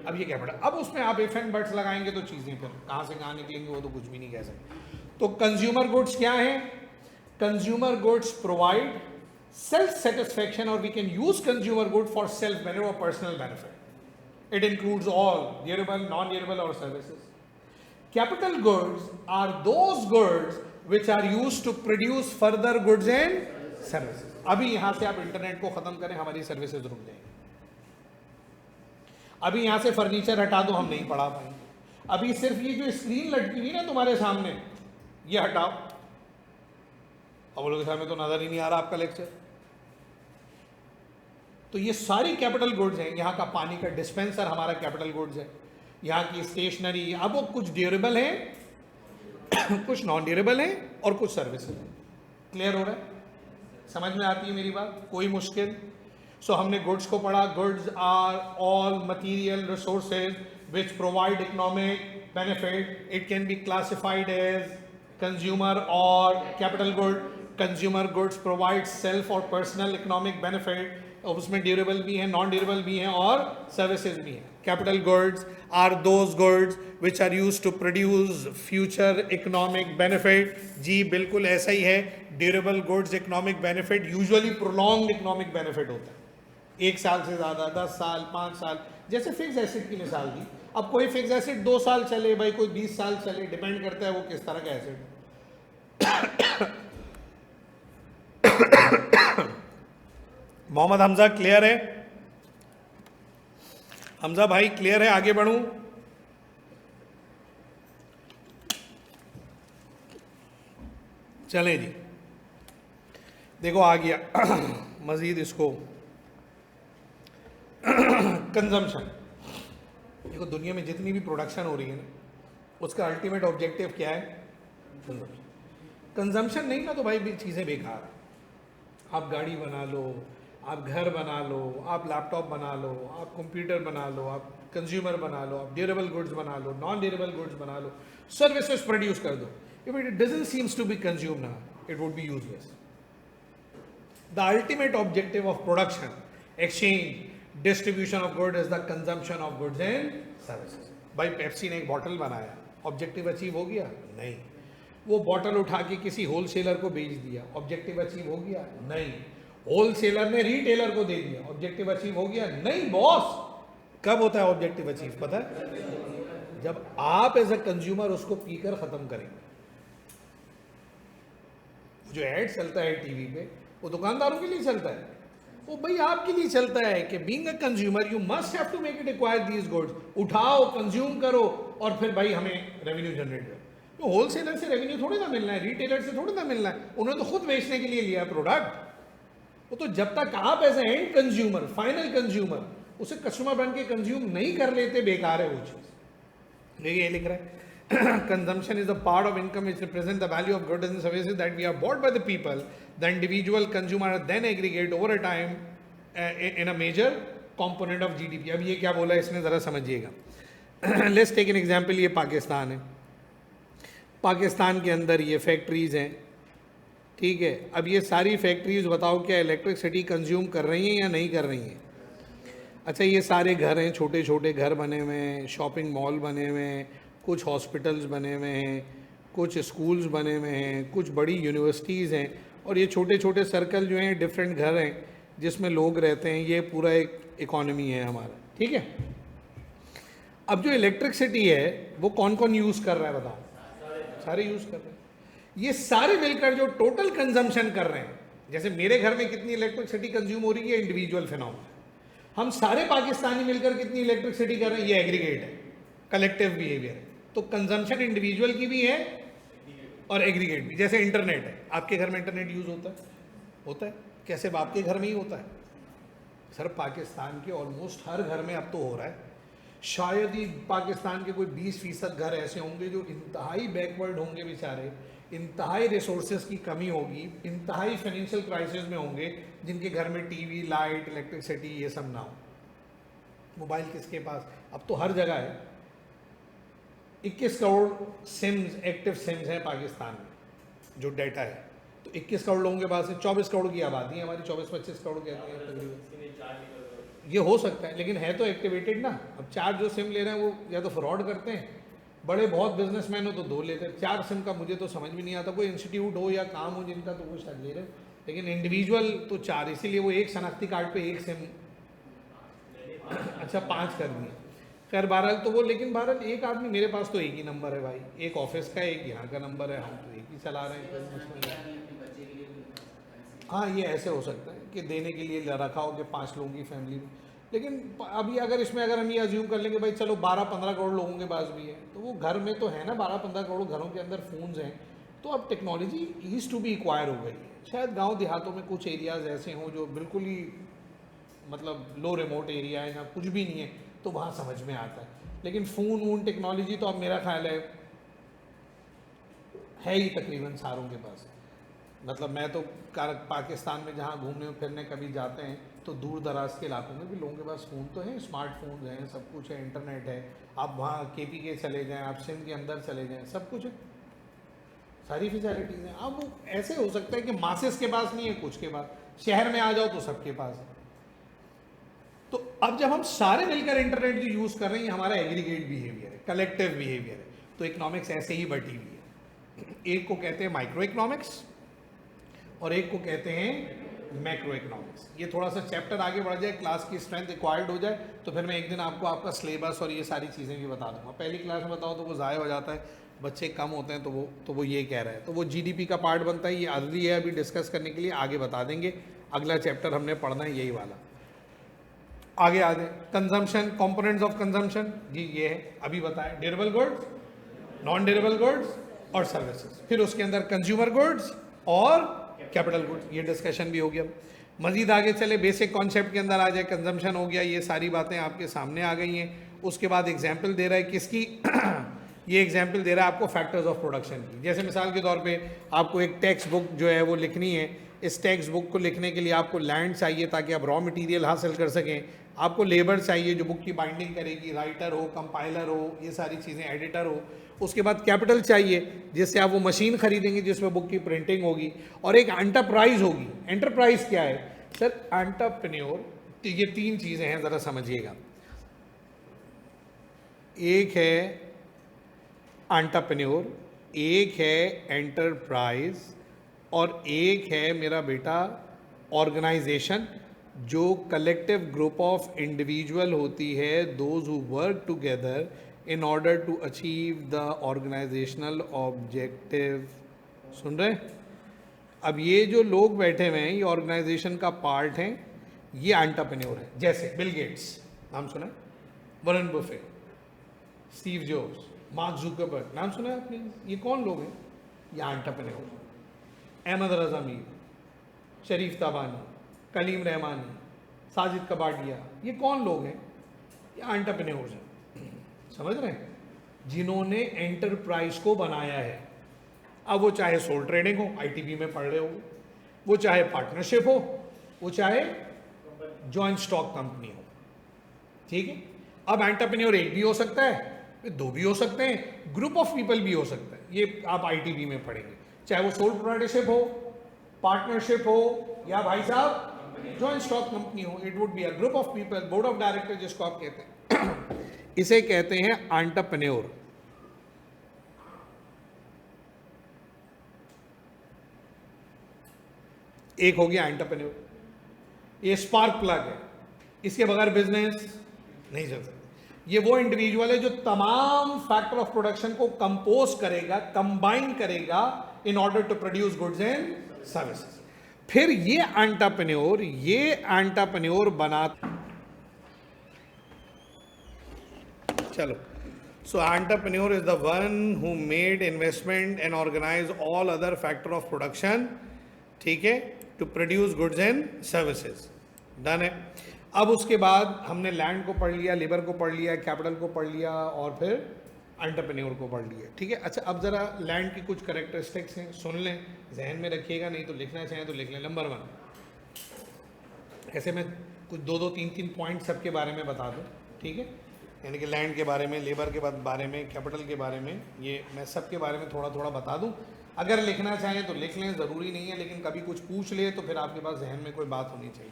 अब ये क्या पड़ा। अब उसमें आप इफ एंड बट्स लगाएंगे तो चीज़ें फिर कहाँ से कहाँ निकलेंगे वो तो कुछ भी नहीं कह सकते। तो कंज्यूमर गुड्स क्या है? Consumer goods provide self satisfaction, or we can use consumer good for self benefit or personal benefit. It includes all durable, non durable or services. Capital goods are those goods which are used to produce further goods and services. अभी यहां से आप internet को खत्म करें, हमारी services रुक जाएंगी। अभी यहां से फर्नीचर हटा दो, हम नहीं पढ़ा पाएंगे। अभी सिर्फ ये जो स्क्रीन लटकी हुई ना तुम्हारे सामने, ये हटाओ, अब बोलोगे सर में तो नजर ही नहीं आ रहा आपका लेक्चर। तो ये सारी कैपिटल गुड्स हैं। यहाँ का पानी का डिस्पेंसर हमारा कैपिटल गुड्स है, यहाँ की स्टेशनरी। अब वो कुछ ड्यूरेबल हैं कुछ नॉन ड्यूरेबल हैं और कुछ सर्विसेज हैं। क्लियर हो रहा है? समझ में आती है मेरी बात? कोई मुश्किल? सो हमने गुड्स को पढ़ा। Goods are all material resources which provide economic benefit. It can be classified as consumer और capital good. Consumer goods provide self और पर्सनल इकोनॉमिक बेनिफिट, और उसमें ड्यूरेबल भी हैं, नॉन ड्यूरेबल भी हैं और सर्विसेज भी हैं। Capital goods are those goods which are use to produce future economic benefit. जी बिल्कुल ऐसा ही है। Durable goods economic benefit usually prolonged economic benefit होता है, 1 साल से ज़्यादा, 10 साल, 5 साल। जैसे फिक्स एसिड की मिसाल दी। अब कोई फिक्स एसिड 2 साल चले भाई, कोई 20 साल चले, डिपेंड करता है वो किस तरह का एसिड। मोहम्मद हमजा क्लियर है? हमजा भाई क्लियर है? आगे बढ़ूं? चलें जी, देखो आ गया मजीद इसको कंजम्पशन। देखो दुनिया में जितनी भी प्रोडक्शन हो रही है ना, उसका अल्टीमेट ऑब्जेक्टिव क्या है? कंजम्पशन नहीं ना तो भाई भी चीज़ें बेकार है। आप गाड़ी बना लो, आप घर बना लो, आप लैपटॉप बना लो, आप कंप्यूटर बना लो, आप कंज्यूमर बना लो, आप ड्यूरेबल गुड्स बना लो, नॉन ड्यूरेबल गुड्स बना लो, सर्विसेज प्रोड्यूस कर दो। If it doesn't seems to be consume ना, it would be useless. The ultimate objective of production, exchange, distribution of good is the consumption of goods and services. भाई Pepsi ने एक bottle बनाया, objective achieve हो गया? नहीं। वो bottle उठा के किसी होलसेलर को बेच दिया, ऑब्जेक्टिव अचीव हो गया? नहीं। होलसेलर ने रिटेलर को दे दिया, ऑब्जेक्टिव अचीव हो गया? नहीं बॉस। कब होता है ऑब्जेक्टिव अचीव पता है? जब आप एज अ कंज्यूमर उसको पीकर खत्म करेंगे। जो एड चलता है टीवी पे वो दुकानदारों के लिए चलता है, वो भाई आपके लिए चलता है कि being a consumer you must have to make it acquire these goods. उठाओ, कंज्यूम करो और फिर भाई हमें रेवेन्यू जनरेट करो। तो होलसेलर से रेवेन्यू थोड़ी ना मिलना है, रिटेलर से थोड़ी ना मिलना है, उन्होंने तो खुद बेचने के लिए लिया प्रोडक्ट। वो तो जब तक आप as end consumer, final consumer उसे कस्टमर बन के कंज्यूम नहीं कर लेते, बेकार है वो चीज। देखिए ये लिख रहा है consumption is a part of income which represents the value of goods and services that we are bought by the people. The individual consumer then aggregate over a time in a major component of GDP. अब ये क्या बोला है इसने ज़रा समझिएगा। Let's take an example। ये पाकिस्तान है, पाकिस्तान के अंदर ये फैक्ट्रीज़ हैं, ठीक है। अब ये सारी फैक्ट्रीज बताओ क्या इलेक्ट्रिसिटी कंज्यूम कर रही हैं या नहीं कर रही हैं? अच्छा ये सारे घर हैं, छोटे छोटे घर बने हुए हैं, शॉपिंग मॉल बने हुए हैं, कुछ हॉस्पिटल्स बने हुए हैं, कुछ स्कूल्स बने हुए हैं, कुछ बड़ी यूनिवर्सिटीज़ हैं, और ये छोटे छोटे सर्कल जो हैं डिफरेंट घर हैं जिसमें लोग रहते हैं। ये पूरा एक इकॉनमी है हमारा, ठीक है। अब जो इलेक्ट्रिसिटी है वो कौन कौन यूज़ कर रहा है बताओ? सारे यूज़ कर रहे हैं। ये सारे मिलकर जो टोटल कंजम्पशन कर रहे हैं, जैसे मेरे घर में कितनी इलेक्ट्रिसिटी कंज्यूम हो रही है इंडिविजुअल फिनोमेना, हम सारे पाकिस्तानी मिलकर कितनी इलेक्ट्रिसिटी कर रहे हैं, ये एग्रीगेट है, कलेक्टिव बिहेवियर है। तो कंजम्पशन इंडिविजुअल की भी है और एग्रीगेट भी। जैसे इंटरनेट है, आपके घर में इंटरनेट यूज होता है कैसे? आपके घर में ही होता है सर। पाकिस्तान के ऑलमोस्ट हर घर में अब तो हो रहा है। शायद ही पाकिस्तान के कोई 20% घर ऐसे होंगे जो इंतहाई बैकवर्ड होंगे बेचारे, इंतहाई रिसोर्सेज की कमी होगी, इंतहाई फाइनेंशियल क्राइसिस में होंगे, जिनके घर में टीवी, लाइट, इलेक्ट्रिसिटी ये सब ना हो। मोबाइल किसके पास? अब तो हर जगह है। 21 करोड़ सिम्स, एक्टिव सिम्स हैं पाकिस्तान में जो डाटा है। तो 21 करोड़ लोगों के पास है, 24 करोड़ की आबादी है हमारी, 24-25 करोड़ कहते हैं तकरीबन। ये हो सकता है लेकिन है तो एक्टिवेटेड ना। अब 4 जो सिम ले रहे हैं वो या तो फ्रॉड करते हैं, बड़े बहुत बिजनेसमैन हो तो 2 लेते हैं। 4 सिम का मुझे तो समझ में नहीं आता। कोई इंस्टीट्यूट हो या काम हो जिनका तो वो शायद ले रहे, लेकिन इंडिविजुअल तो 4, इसीलिए वो एक शनाख्ती कार्ड पे एक सिम अच्छा 5 कर दिए। खैर बहरहाल तो वो, लेकिन बहरहाल एक आदमी, मेरे पास तो एक ही नंबर है भाई, एक ऑफिस का एक यहाँ का नंबर है, हम तो एक ही चला रहे हैं। हाँ ये ऐसे हो सकता है कि देने के लिए रखा हो कि 5 लोगों की फैमिली में। लेकिन अभी अगर इसमें अगर हम ये अज्यूम कर लेंगे भाई चलो 12-15 करोड़ लोगों के पास भी है, तो वो घर में तो है ना, 12-15 करोड़ घरों के अंदर फ़ोन्स हैं। तो अब technology is to be acquire हो गई है। शायद गांव देहातों में कुछ एरियाज़ ऐसे हों जो बिल्कुल ही मतलब लो रिमोट एरिया है, जहाँ कुछ भी नहीं है, तो वहाँ समझ में आता है। लेकिन फ़ोन वून टेक्नोलॉजी तो अब मेरा ख्याल है ही तकरीबन सारों के पास। मतलब मैं तो पाकिस्तान में जहाँ घूमने फिरने कभी जाते हैं तो दूर दराज के इलाकों में भी लोगों के पास फ़ोन तो है, स्मार्टफोन हैं, सब कुछ है, इंटरनेट है। आप वहाँ KPK चले जाएं, आप सिंध के अंदर चले जाएं, सब कुछ है, सारी फैसिलिटीज़ हैं। अब वो ऐसे हो सकता है कि मासेस के पास नहीं है, कुछ के पास, शहर में आ जाओ तो सबके पास है। तो अब जब हम सारे मिलकर इंटरनेट जो यूज़ कर रहे हैं, ये हमारा एग्रीगेट बिहेवियर है, कलेक्टिव बिहेवियर है। तो इकोनॉमिक्स ऐसे ही बटी हुई है, एक को कहते हैं माइक्रो इकोनॉमिक्स और एक को कहते हैं मैक्रो इकोनॉमिक्स। ये थोड़ा सा चैप्टर आगे बढ़ जाए, क्लास की स्ट्रेंथ एक्वायर्ड हो जाए, तो फिर मैं एक दिन आपको आपका सिलेबस और ये सारी चीज़ें भी बता दूंगा। पहली क्लास में बताओ तो वो ज़ाया हो जाता है, बच्चे कम होते हैं, तो वो ये कह रहा है, तो वो GDP का पार्ट बनता है। ये अर्ली है अभी डिस्कस करने के लिए, आगे बता देंगे। अगला चैप्टर हमने पढ़ना है यही वाला। आगे आ जाए, कंजम्पशन, कंपोनेंट्स ऑफ कंजम्पशन, जी ये है अभी बताएं, durable goods, non durable goods और सर्विसेज। फिर उसके अंदर कंज्यूमर गुड्स और कैपिटल गुड्स, ये डिस्कशन भी हो गया। मजीद आगे चले, बेसिक कॉन्सेप्ट के अंदर आ जाए, कंजम्पशन हो गया, ये सारी बातें आपके सामने आ गई हैं। उसके बाद एग्जाम्पल दे रहा है किसकी ये एग्जाम्पल दे रहा है आपको फैक्टर्स ऑफ प्रोडक्शन की। जैसे मिसाल के तौर पे आपको एक टेक्स्ट बुक जो है वो लिखनी है, इस टेक्स्ट बुक को लिखने के लिए आपको लैंड चाहिए ताकि आप रॉ मटेरियल हासिल कर सकें, आपको लेबर चाहिए जो बुक की बाइंडिंग करेगी, राइटर हो, कंपाइलर हो, ये सारी चीज़ें, एडिटर हो। उसके बाद कैपिटल चाहिए जिससे आप वो मशीन खरीदेंगे जिसमें बुक की प्रिंटिंग होगी, और एक एंटरप्राइज होगी। एंटरप्राइज क्या है सर? एंटरप्रेन्योर। तो ये तीन चीज़ें हैं, ज़रा समझिएगा। एक है एंटरप्रेन्योर, एक है एंटरप्राइज, और एक है मेरा बेटा ऑर्गेनाइजेशन, जो कलेक्टिव ग्रुप ऑफ इंडिविजुअल होती है, those who work together in order to achieve the organizational objective। सुन रहे? अब ये जो लोग बैठे हुए हैं ये ऑर्गेनाइजेशन का पार्ट हैं, ये एंटरप्रेन्योर है। जैसे बिल गेट्स, नाम सुना है? Warren Buffett, Steve jobs, mark Zuckerberg, नाम सुना है आपने? ये कौन लोग हैं? ये एंटरप्रेन्योर। अहमद रजा मीर, शरीफ तबानी, कलीम रहमानी, साजिद कबाडिया, ये कौन लोग हैं? ये एंटरप्रेन्योर्स हैं। समझ रहे हैं? जिन्होंने एंटरप्राइज को बनाया है। अब वो चाहे सोल ट्रेडिंग हो, ITB में पढ़ रहे हो, वो चाहे पार्टनरशिप हो, वो चाहे जॉइंट स्टॉक कंपनी हो, ठीक है? अब एंटरप्रेन्योर एक भी हो सकता है, दो भी हो सकते हैं, ग्रुप ऑफ पीपल भी हो सकता है। ये आप ITB में पढ़ेंगे, चाहे वो सोल प्रोप्राइटरशिप हो, पार्टनरशिप हो, या भाई साहब जॉइंट स्टॉक कंपनी हो। It would be a group of people, board of director जिसको आप कहते हैं इसे कहते हैं एंटरप्रेन्योर। एक हो गया एंटरप्रेन्योर। ये स्पार्क प्लग है, इसके बगैर बिजनेस नहीं चल सकता। ये वो इंडिविजुअल है जो तमाम फैक्टर ऑफ प्रोडक्शन को कंपोज करेगा, कंबाइन करेगा in order to produce goods and services. फिर ये एंटरप्रेन्योर बना, चलो, so entrepreneur is the one who made investment and organize all other factor of production, ठीक है, to produce goods and services। Done है। अब उसके बाद हमने लैंड को पढ़ लिया, लेबर को पढ़ लिया, कैपिटल को पढ़ लिया, और फिर एंटरप्रेन्योर को पढ़ लिया, ठीक है। अच्छा, अब ज़रा लैंड की कुछ करेक्टरिस्टिक्स हैं, सुन लें, जहन में रखिएगा, नहीं तो लिखना चाहें तो लिख लें। नंबर 1, ऐसे मैं कुछ 2-2, 3-3 पॉइंट सबके बारे में बता दूँ, ठीक है, यानी कि लैंड के बारे में, लेबर के बारे में, कैपिटल के बारे में, ये मैं सब के बारे में थोड़ा थोड़ा बता दूं। अगर लिखना चाहें तो लिख लें, ज़रूरी नहीं है, लेकिन कभी कुछ पूछ ले तो फिर आपके पास जहन में कोई बात होनी चाहिए।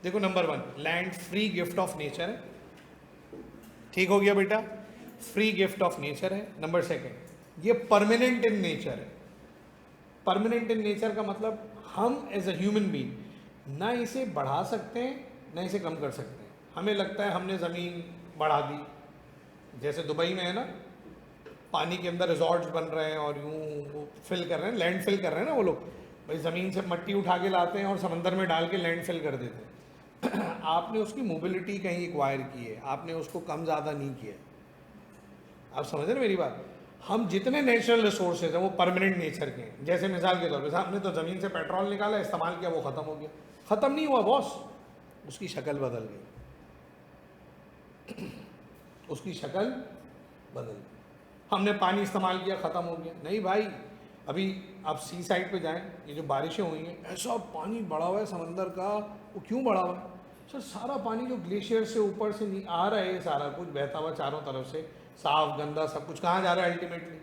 देखो, number 1, land free gift of nature है, ठीक हो गया बेटा, फ्री गिफ्ट ऑफ नेचर है। नंबर 2, ये परमानेंट इन नेचर है। परमानेंट इन नेचर का मतलब हम एज अ ह्यूमन बीइंग ना इसे बढ़ा सकते हैं ना इसे कम कर सकते हैं। हमें लगता है हमने ज़मीन बढ़ा दी, जैसे दुबई में है ना, पानी के अंदर रिजॉर्ट्स बन रहे हैं और यूँ वो फिल कर रहे हैं, लैंड फिल कर रहे हैं ना वो लोग, भाई ज़मीन से मट्टी उठा के लाते हैं और समंदर में डाल के लैंड फिल कर देते हैं। आपने उसकी मोबिलिटी कहीं एक्वायर की है, आपने उसको कम ज़्यादा नहीं किया। आप समझ रहे हैं मेरी बात? हम जितने नेचुरल रिसोर्सेज हैं वो परमानेंट नेचर के हैं। जैसे मिसाल के तौर पर आपने तो ज़मीन से पेट्रोल निकाला, इस्तेमाल किया, वो ख़त्म हो गया। ख़त्म नहीं हुआ बॉस, उसकी शक्ल बदल गई, उसकी शक्ल बदल गई। हमने पानी इस्तेमाल किया, ख़त्म हो गया। नहीं भाई, अभी आप सी साइड पे जाएं, ये जो बारिशें हुई हैं, ऐसा पानी बढ़ा हुआ है समंदर का। वो क्यों बढ़ा हुआ है? सर सारा पानी जो ग्लेशियर से ऊपर से नहीं आ रहा है, सारा कुछ बहता हुआ चारों तरफ से, साफ गंदा सब कुछ कहाँ जा रहा है अल्टीमेटली?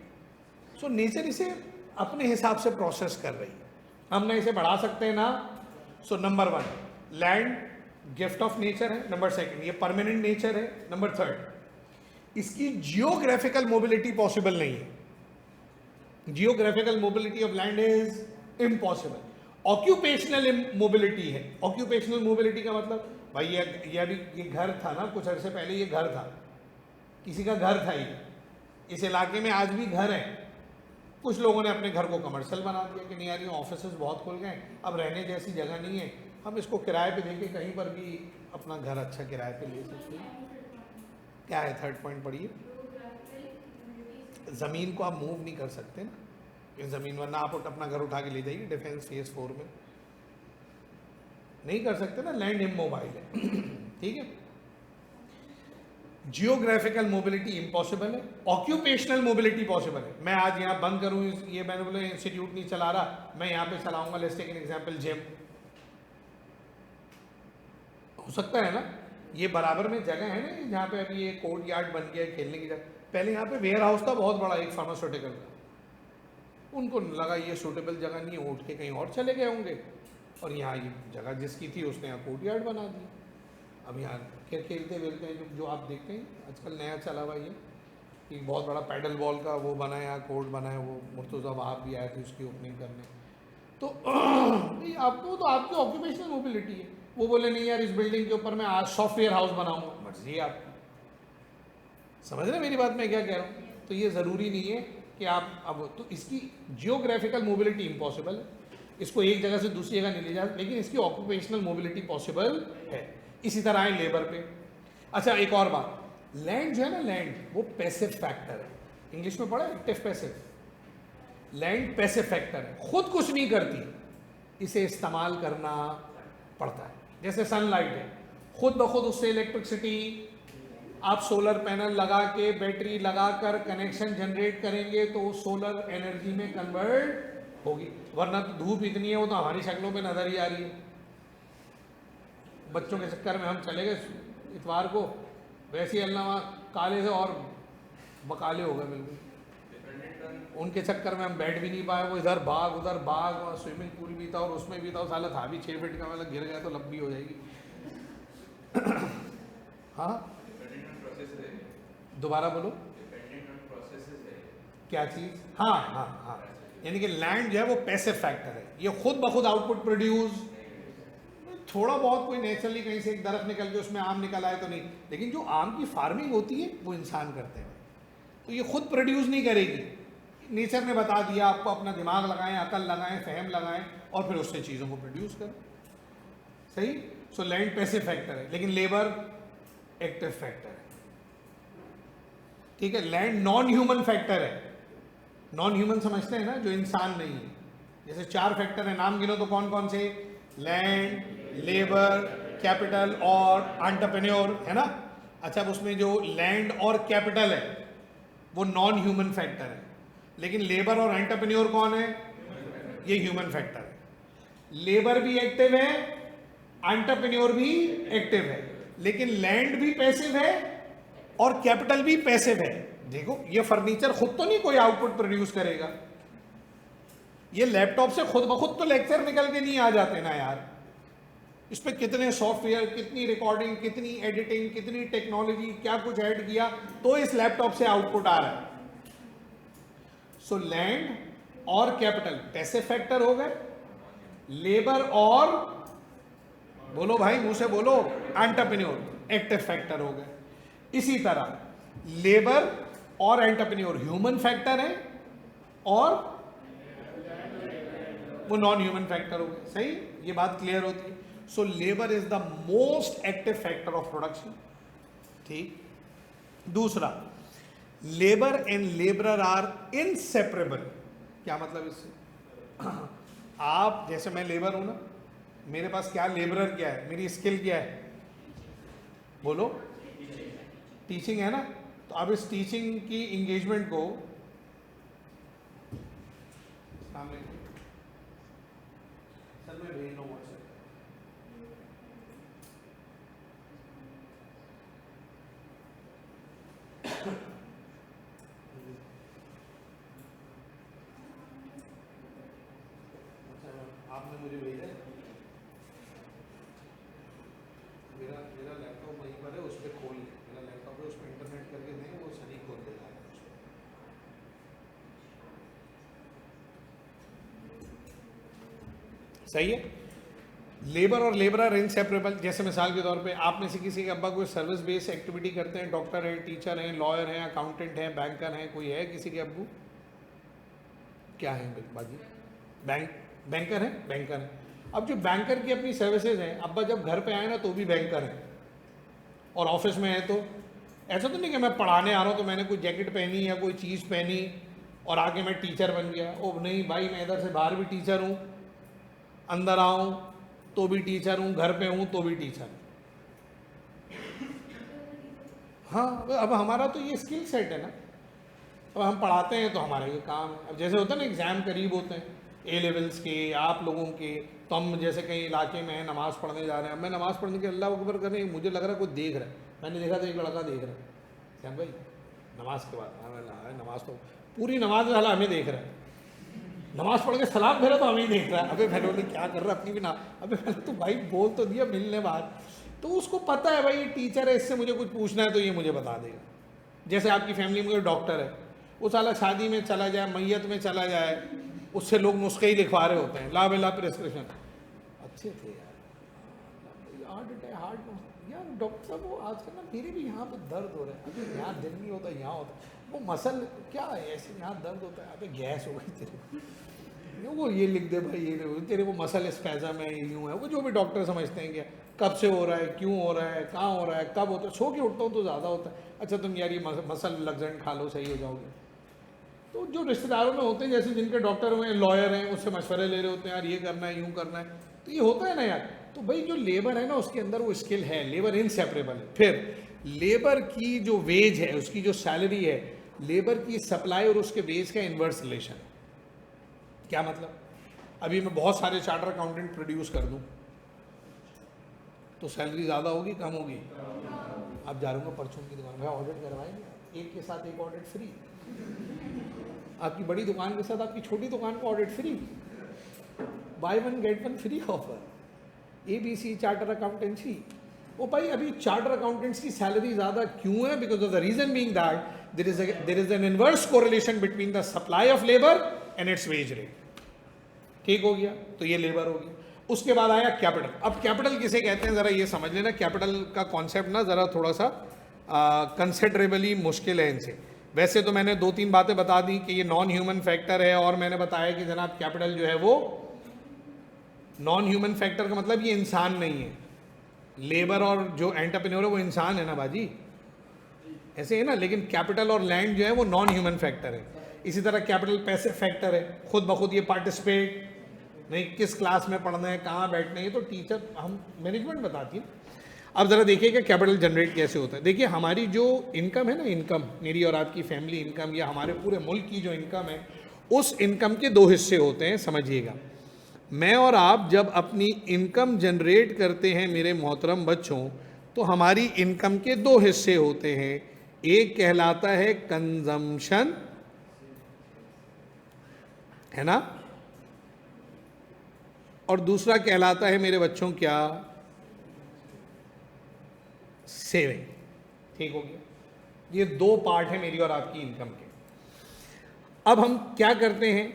सो नेचर इसे अपने हिसाब से प्रोसेस कर रही है, हम ना इसे बढ़ा सकते हैं ना। So number 1, land gift of nature है। नंबर 2, ये परमानेंट नेचर है। नंबर 3, इसकी जियोग्राफिकल मोबिलिटी पॉसिबल नहीं है। Geographical mobility of land is impossible. Occupational mobility है। ऑक्यूपेशनल मोबिलिटी का मतलब भाई ये अभी ये घर था ना, कुछ अर्से पहले ये घर था, किसी का घर था, ये इस इलाके में आज भी घर है। कुछ लोगों ने अपने घर को कमर्शियल बना दिया कि नहीं यार ये ऑफिसेज बहुत खुल गए, अब रहने जैसी जगह नहीं है, हम इसको किराए पे देके कहीं पर भी अपना घर अच्छा किराए पे ले सकते हैं। क्या है 3rd पॉइंट पढ़िए। ज़मीन को आप मूव नहीं कर सकते ना, ये ज़मीन, वरना आप अपना घर उठा के ले जाइए डिफेंस फेज 4 में, नहीं कर सकते ना, लैंड इमोबाइल है। ठीक है, जियोग्राफिकल मोबिलिटी इम्पॉसिबल है, ऑक्यूपेशनल मोबिलिटी पॉसिबल है। मैं आज यहाँ बंद करूँ, ये मैंने बोला इंस्टीट्यूट नहीं चला रहा, मैं यहाँ पे चलाऊंगा, let's take an example gym, हो सकता है ना। ये बराबर में जगह है ना जहाँ पे अभी ये कोर्ट यार्ड बन गया है खेलने की जगह, पहले यहाँ पे वेयर हाउस था बहुत बड़ा, एक फार्मास्यूटिकल का, उनको लगा ये सूटेबल जगह नहीं है, उठ के कहीं और चले गए होंगे, और यहाँ ये जगह जिसकी थी उसने यहाँ कोर्ट यार्ड बना दी। अब यहाँ खेलते वेलते हैं जो आप देखते हैं आजकल नया चला हुआ ये, कि बहुत बड़ा पैडल बॉल का वो बना है, कोर्ट बना है, वो मुर्तज़ा वहाब भी आए थे उसकी ओपनिंग करने। तो आपको तो आपकी ऑक्यूपेशनल मोबिलिटी है। वो बोले नहीं यार इस बिल्डिंग के ऊपर मैं आज सॉफ्टवेयर हाउस बनाऊंगा, मर्जी आपकी। समझ रहे मेरी बात मैं क्या कह रहा हूँ? तो ये ज़रूरी नहीं है कि आप अब, तो इसकी जियोग्राफिकल मोबिलिटी इम्पॉसिबल है, इसको एक जगह से दूसरी जगह नहीं ले जा, लेकिन इसकी ऑक्यूपेशनल मोबिलिटी पॉसिबल है। इसी तरह है लेबर पे। अच्छा एक और बात, लैंड जो है ना, लैंड वो पैसिव फैक्टर है, इंग्लिश में पढ़ा active passive. Land passive factor है, खुद कुछ नहीं करती, इसे इस्तेमाल करना पड़ता है। जैसे सनलाइट है, खुद ब खुद उससे इलेक्ट्रिसिटी, आप सोलर पैनल लगा के बैटरी लगा कर कनेक्शन जनरेट करेंगे तो सोलर एनर्जी में कन्वर्ट होगी, वरना तो धूप इतनी है वो तो हमारी शक्लों पे नजर ही आ रही है। बच्चों के चक्कर में हम चले गए इतवार को, वैसे ही अल्लाह काले से और बकाले हो गए बिल्कुल, उनके चक्कर में हम बैठ भी नहीं पाए, वो इधर भाग उधर भाग, वहाँ स्विमिंग पूल भी था और उसमें भी था, साला था भी 6 फीट का, मतलब गिर गया तो लंबी हो जाएगी। हाँ दोबारा बोलो क्या चीज़? हाँ हाँ हाँ, यानी कि लैंड जो है वो पैसिव फैक्टर है, ये खुद ब खुद आउटपुट प्रोड्यूस, थोड़ा बहुत कोई नेचुरली कहीं से एक दरख्त निकल के उसमें आम निकल आए तो नहीं, लेकिन जो आम की फार्मिंग होती है वो इंसान करते हैं, तो ये खुद प्रोड्यूस नहीं करेगी, नेचर ने बता दिया आपको, अपना दिमाग लगाएं, अकल लगाएं, फहम लगाएं और फिर उससे चीज़ों को प्रोड्यूस करें। सही। सो लैंड पैसिव फैक्टर है, लेकिन लेबर एक्टिव फैक्टर है। ठीक है, लैंड नॉन ह्यूमन फैक्टर है। नॉन ह्यूमन समझते हैं ना, जो इंसान नहीं है। जैसे 4 फैक्टर है, नाम गिनो तो कौन कौन से? लैंड, लेबर, कैपिटल और एंटरप्रेन्योर, है ना। अच्छा, अब उसमें जो लैंड और कैपिटल है वो नॉन ह्यूमन फैक्टर है, लेकिन लेबर और एंटरप्रेन्योर कौन है? ये ह्यूमन फैक्टर है। लेबर भी एक्टिव है, एंटरप्रेन्योर भी एक्टिव है, लेकिन लैंड भी पैसिव है और कैपिटल भी पैसिव है। देखो, ये फर्नीचर खुद तो नहीं कोई आउटपुट प्रोड्यूस करेगा, ये लैपटॉप से खुद ब खुद तो लेक्चर निकल के नहीं आ जाते ना यार, इस पर कितने सॉफ्टवेयर, कितनी रिकॉर्डिंग, कितनी एडिटिंग, कितनी टेक्नोलॉजी, क्या कुछ ऐड किया तो इस लैपटॉप से आउटपुट आ रहा है। सो लैंड और कैपिटल पैसिव फैक्टर हो गए, लेबर और, बोलो भाई मुंह से बोलो, एंटरप्रेन्योर एक्टिव फैक्टर हो गए। इसी तरह लेबर और एंटरप्रेन्योर ह्यूमन फैक्टर है और वो नॉन ह्यूमन फैक्टर हो गए। सही, ये बात क्लियर होती है। So labour is the most active factor of production. ठीक। दूसरा, labour and labourer are inseparable. क्या मतलब इससे? आप जैसे मैं लेबर हूं ना, मेरे पास क्या लेबरर क्या है, मेरी स्किल क्या है, बोलो, टीचिंग है ना। तो अब इस टीचिंग की इंगेजमेंट को सामने सर मैं भेज रहा हूँ व्हाट्सएप। आपने मुझे भेजा है, मेरा लैपटॉप वहीं पर है, उस पर खोल लें, मेरा लैपटॉप है, उस पर इंटरनेट करके दें, वो सनी खोल देगा। सही है। लेबर और लेबरर इनसेपरेबल। जैसे मिसाल के तौर पे आप में से किसी के अब्बा कोई सर्विस बेस्ड एक्टिविटी करते हैं, डॉक्टर हैं, टीचर हैं, लॉयर हैं, अकाउंटेंट हैं, बैंकर हैं, कोई है किसी के अब्बू? क्या है बाजी? बैंकर हैं, बैंकर हैं। अब जो बैंकर की अपनी सर्विसेज हैं, अब्बा जब घर पे आए ना तो भी बैंकर हैं, और ऑफिस में है तो ऐसा तो नहीं कि मैं पढ़ाने आ रहा हूँ तो मैंने कोई जैकेट पहनी या कोई चीज़ पहनी और आगे मैं टीचर बन गया। ओ नहीं भाई, मैं इधर से बाहर भी टीचर हूँ, अंदर आऊँ तो भी टीचर हूँ, घर पे हूँ तो भी टीचर। हाँ, अब हमारा तो ये स्किल सेट है ना। अब हम पढ़ाते हैं तो हमारा ये काम है। अब जैसे होता है ना, एग्ज़ाम करीब होते हैं ए लेवल्स के, आप लोगों के, तो हम जैसे कहीं इलाके में हैं, नमाज़ पढ़ने जा रहे हैं, मैं नमाज़ पढ़ने के अल्लाह अकबर कर रहे हैं, मुझे लग रहा है कोई देख रहा है, मैंने देखा था एक लड़का देख रहा है, क्या भाई नमाज के बाद नमाज तो पूरी नमाज वाला हमें देख रहा है, नमाज पढ़ के सलाम फेरा तो हमें ही देख रहा है। अबे मैंने बोले क्या कर रहा है अपनी भी ना, अबे मैंने तो भाई बोल तो दिया मिलने बाद। तो उसको पता है भाई ये टीचर है, इससे मुझे कुछ पूछना है तो ये मुझे बता देगा। जैसे आपकी फैमिली में कोई डॉक्टर है, वो साला शादी में चला जाए, मैयत में चला जाए, उससे लोग नुस्खे ही लिखवा रहे होते हैं, ला बेला प्रिस्क्रिप्शन। अच्छे थे यार, हार्ट यार डॉक्टर साहब, वो आजकल ना मेरे भी यहाँ पे दर्द हो रहा है, अभी यहाँ दिल नहीं होता, यहाँ होता है, वो मसल क्या है ऐसे यहाँ दर्द होता है, अबे गैस हो गई तेरे को, वो ये लिख दे भाई, ये तेरे वो मसल स्पैज़म है, यूँ है, वो जो भी डॉक्टर समझते हैं क्या कब से हो रहा है, क्यों हो रहा है, कहाँ हो रहा है, कब होता है, सो के उठता हूँ तो ज़्यादा होता है, अच्छा तुम यार ये मसल लग्जेंट खा लो सही हो जाओगे। तो जो रिश्तेदारों में होते हैं, जैसे जिनके डॉक्टर हुए लॉयर हैं, उससे मशवरे ले रहे होते हैं, यार ये करना है, यूँ करना है, तो ये होता है ना यार। तो भाई जो लेबर है ना, उसके अंदर वो स्किल है, लेबर इनसेपरेबल है। फिर लेबर की जो वेज है, उसकी जो सैलरी है, लेबर की सप्लाई और उसके वेज का इन्वर्स रिलेशन। क्या मतलब? अभी मैं बहुत सारे चार्टर अकाउंटेंट प्रोड्यूस कर दूं तो सैलरी ज़्यादा होगी कम होगी? आप जा रहे हो परचून की दुकान में, ऑडिट करवाएंगे, एक के साथ एक ऑडिट फ्री, आपकी बड़ी दुकान के साथ आपकी छोटी दुकान को audit free, buy one get one free offer, ABC charter accountancy. ओ भाई अभी चार्टर अकाउंटेंट्स की सैलरी ज़्यादा क्यों है? Because of the reason being that there is an inverse correlation between the supply of labour and its wage rate. ठीक हो गया, तो ये लेबर हो गया। उसके बाद आया कैपिटल। अब कैपिटल किसे कहते हैं ज़रा ये समझ लेना। कैपिटल का कॉन्सेप्ट ना ज़रा थोड़ा सा कंसिडरेबली मुश्किल है इनसे। वैसे तो मैंने 2-3 बातें बता दी कि ये नॉन ह्यूमन फैक्टर है, और मैंने बताया कि जनाब कैपिटल जो है वो नॉन ह्यूमन फैक्टर का मतलब ये इंसान नहीं है। लेबर और जो एंटरप्रेन्योर है वो इंसान है ना बाजी, ऐसे है ना। लेकिन कैपिटल और लैंड जो है वो नॉन ह्यूमन फैक्टर है। इसी तरह कैपिटल पैसे फैक्टर है, खुद ब खुद ये पार्टिसिपेट नहीं, किस क्लास में पढ़ना है, कहाँ बैठना है, ये तो टीचर हम मैनेजमेंट बताती है। अब ज़रा देखिए कि कैपिटल जनरेट कैसे होता है। देखिए हमारी जो इनकम है ना, इनकम मेरी और आपकी फैमिली इनकम या हमारे पूरे मुल्क की जो इनकम है, उस इनकम के 2 हिस्से होते हैं, समझिएगा। मैं और आप जब अपनी इनकम जनरेट करते हैं मेरे मोहतरम बच्चों, तो हमारी इनकम के 2 हिस्से होते हैं। एक कहलाता है कंजम्पशन, है ना, और दूसरा कहलाता है मेरे बच्चों क्या? सेविंग। ठीक हो गया। ये 2 पार्ट है मेरी और आपकी इनकम के। अब हम क्या करते हैं?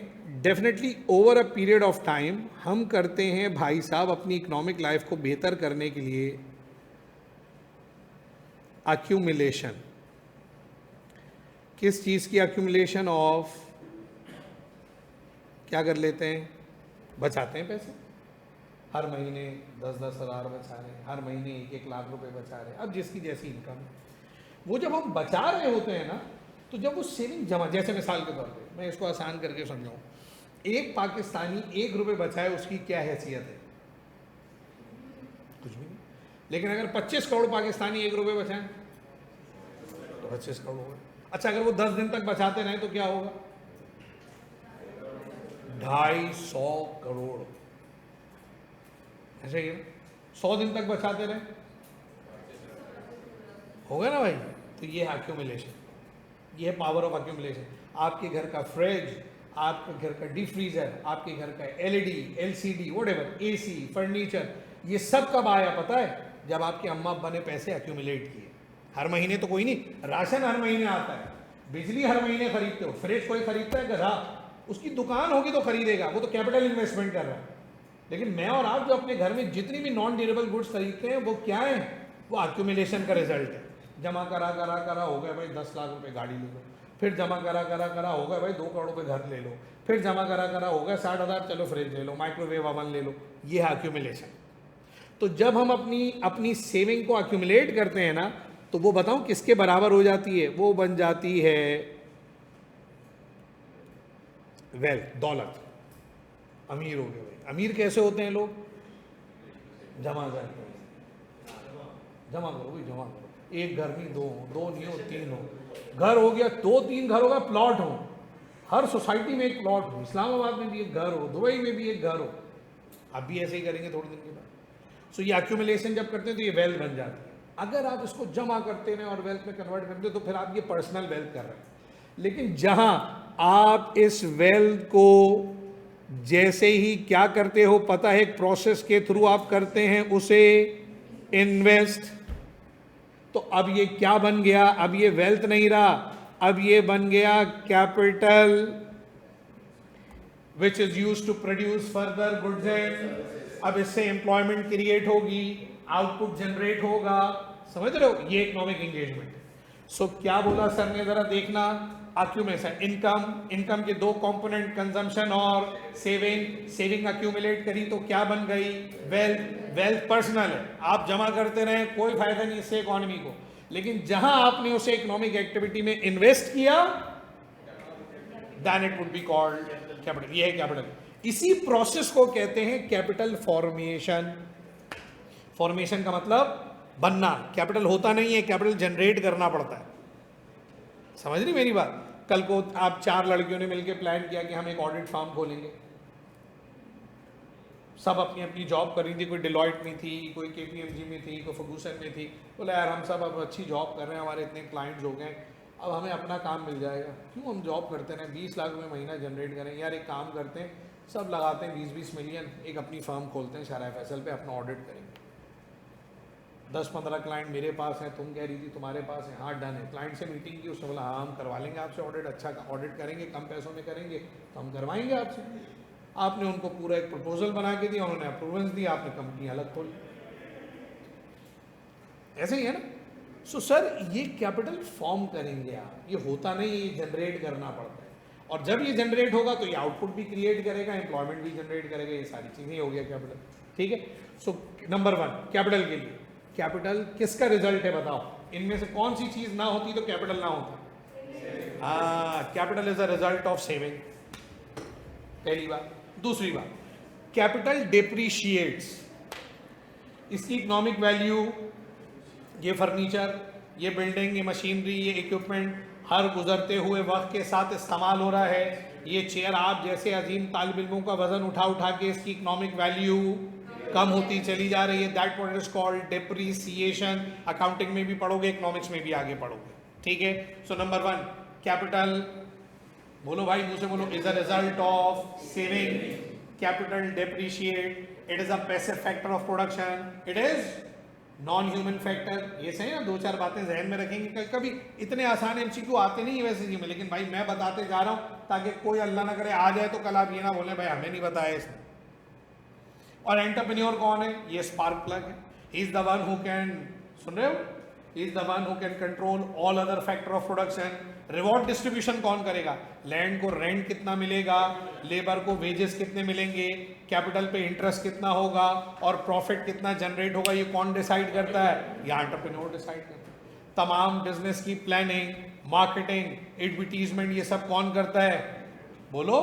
Definitely over a period of time हम करते हैं भाई साहब अपनी इकोनॉमिक लाइफ को बेहतर करने के लिए अक्यूमुलेशन। किस चीज़ की अक्यूमुलेशन? ऑफ, क्या कर लेते हैं? बचाते हैं पैसे। हर महीने 10-10 हज़ार बचा रहे हैं, हर महीने 1-1 लाख रुपए बचा रहे हैं। अब जिसकी जैसी इनकम है, वो जब हम बचा रहे होते हैं ना, तो जब वो सेविंग जमा, जैसे मिसाल के तौर पे मैं इसको आसान करके समझाऊँ, एक पाकिस्तानी 1 रुपये बचाए, उसकी क्या हैसियत है? कुछ भी नहीं। लेकिन अगर 25 करोड़ पाकिस्तानी 1 रुपये बचाएं तो 25 करोड़ होगा। अच्छा, अगर वो 10 दिन तक बचाते रहे तो क्या होगा? 250 करोड़। ऐसे ही 100 दिन तक बचाते रहे होगा ना भाई। तो ये है एक्यूमुलेशन, ये है पावर ऑफ एक्यूमुलेशन। आपके घर का फ्रिज, आपके घर का डीप फ्रीजर, आपके घर का LED, LCD, whatever, AC, furniture, ये सब कब आया पता है? जब आपके अम्मा अब्बा ने पैसे एक्यूमुलेट किए। हर महीने तो कोई नहीं, राशन हर महीने आता है, बिजली हर महीने खरीदते हो, फ्रिज कोई खरीदता है गधा, उसकी दुकान होगी तो खरीदेगा, वो तो कैपिटल इन्वेस्टमेंट कर रहा है। लेकिन मैं और आप जो अपने घर में जितनी भी नॉन ड्यूरेबल गुड्स खरीदते हैं वो क्या है? वो एक्यूमुलेशन का रिजल्ट है। जमा करा करा करा हो गया भाई 10 लाख रुपए गाड़ी ले लो, फिर जमा करा करा करा हो गया भाई 2 करोड़ रुपए घर ले लो, फिर जमा करा करा हो गया 60,000 चलो फ्रिज ले लो, माइक्रोवेव ओवन ले लो। ये है एक्यूमुलेशन। तो जब हम अपनी सेविंग को एक्यूमुलेट करते हैं ना, तो वो बताऊं किसके बराबर हो जाती है? वो बन जाती है वेल्थ, दौलत। अमीर हो गए भाई। अमीर कैसे होते हैं लोग? जमा करते हैं। जमा करो भाई, जमा करो। एक घर नहीं, दो नहीं हो, 3 हो, घर हो गया, 2-3 घर होगा, प्लॉट हो, हर सोसाइटी में एक प्लॉट हो, इस्लामाबाद में भी एक घर हो, दुबई में भी एक घर हो। आप भी ऐसे ही करेंगे थोड़े दिन के बाद। सो ये एक्यूमुलेशन जब करते हैं तो ये वेल्थ बन जाती है। अगर आप इसको जमा करते हैं और वेल्थ में कन्वर्ट करते हैं तो फिर आप ये पर्सनल वेल्थ कर रहे हैं। लेकिन जहां आप इस वेल्थ को जैसे ही क्या करते हो पता है, एक प्रोसेस के थ्रू आप करते हैं उसे इन्वेस्ट, तो अब ये क्या बन गया? अब ये वेल्थ नहीं रहा, अब ये बन गया capital which is used to produce further goods and. अब इससे एम्प्लॉयमेंट क्रिएट होगी, आउटपुट जनरेट होगा। समझ रहे हो? ये इकोनॉमिक एंगेजमेंट। सो क्या बोला सर ने, जरा देखना। एक्यूमुलेशन, इनकम के 2 कंपोनेंट, कंजम्पशन और सेविंग। सेविंग एक्यूमुलेट करी तो क्या बन गई? वेल्थ। वेल्थ पर्सनल है, आप जमा करते रहे, कोई फायदा नहीं इससे इकोनॉमी को। लेकिन जहां आपने उसे इकोनॉमिक एक्टिविटी में इन्वेस्ट किया, then it would be called capital. ये है कैपिटल। इसी प्रोसेस को कहते हैं कैपिटल फॉर्मेशन। फॉर्मेशन का मतलब बनना। कैपिटल होता नहीं है, कैपिटल जनरेट करना पड़ता है। समझ रही मेरी बात? कल को आप 4 लड़कियों ने मिलकर प्लान किया कि हम एक ऑडिट फार्म खोलेंगे, सब अपनी अपनी जॉब कर रही थी, कोई डिलॉयट में थी, कोई केपीएमजी में थी, कोई फर्गूसन में थी। बोला यार हम सब अब अच्छी जॉब कर रहे हैं, हमारे इतने क्लाइंट्स हो गए, अब हमें अपना काम मिल जाएगा, क्यों हम जॉब करते रहें, 20 लाख रुपये महीना जनरेट करें। यार एक काम करते हैं, सब लगाते हैं 20-20 मिलियन, एक अपनी फर्म खोलते हैं शाहरा फैसल पे, अपना ऑडिट करेंगे। 10-15 क्लाइंट मेरे पास हैं, तुम कह रही थी तुम्हारे पास है, हाँ डन है। क्लाइंट से मीटिंग की, उसने बोला हाँ हम करवा लेंगे आपसे ऑडिट, अच्छा ऑडिट करेंगे, कम पैसों में करेंगे तो हम करवाएंगे आपसे। आपने उनको पूरा एक प्रपोजल बना के दिया, उन्होंने अप्रूवल्स दी, आपने कंपनी अलग खोली। ऐसे ही है ना? सो सर ये कैपिटल फॉर्म करेंगे आप, ये होता नहीं, ये जनरेट करना पड़ता है। और जब ये जनरेट होगा तो ये आउटपुट भी क्रिएट करेगा, एम्प्लॉयमेंट भी जनरेट करेगा, ये सारी चीजें हो गया कैपिटल। ठीक है? सो नंबर 1 कैपिटल के लिए, कैपिटल किसका रिजल्ट है बताओ? इनमें से कौन सी चीज ना होती तो कैपिटल ना होता? Capital is a result of saving, पहली बात। दूसरी बात, कैपिटल डेप्रीशिएट्स। इसकी इकोनॉमिक वैल्यू, ये फर्नीचर, ये बिल्डिंग, ये मशीनरी, ये इक्विपमेंट हर गुजरते हुए वक्त के साथ इस्तेमाल हो रहा है। ये चेयर आप जैसे अजीम तालिब इल्मों का वजन उठा उठा के इसकी इकोनॉमिक वैल्यू कम होती चली जा रही है। That what is called depreciation. Accounting में भी पढ़ोगे, इकोनॉमिक्स में भी आगे पढ़ोगे। ठीक है? सो नंबर 1 कैपिटल, बोलो भाई मुंह से बोलो, is a result of saving. Capital depreciate, it is a passive factor of production, it is non human factor. ये सही ना? 2-4 बातें जहन में रखेंगे। कभी इतने आसान एमसीक्यू आते नहीं है वैसे जी में, लेकिन भाई मैं बताते जा रहा हूं ताकि कोई अल्लाह ना करे आ जाए तो कल आप ये ना बोले भाई हमें नहीं बताया इसने। और एंटरप्रेन्योर कौन है? ये स्पार्क प्लग है। He is the one who can, सुन रहे हो, he is the one who can control all other factor of production. Reward distribution कौन करेगा? लैंड को रेंट कितना मिलेगा, लेबर को वेजेस कितने मिलेंगे, कैपिटल पे इंटरेस्ट कितना होगा और प्रॉफिट कितना जनरेट होगा, ये कौन डिसाइड करता है? ये एंटरप्रेन्योर डिसाइड करता है। तमाम बिजनेस की प्लानिंग, मार्केटिंग, एडवर्टीजमेंट, ये सब कौन करता है? बोलो,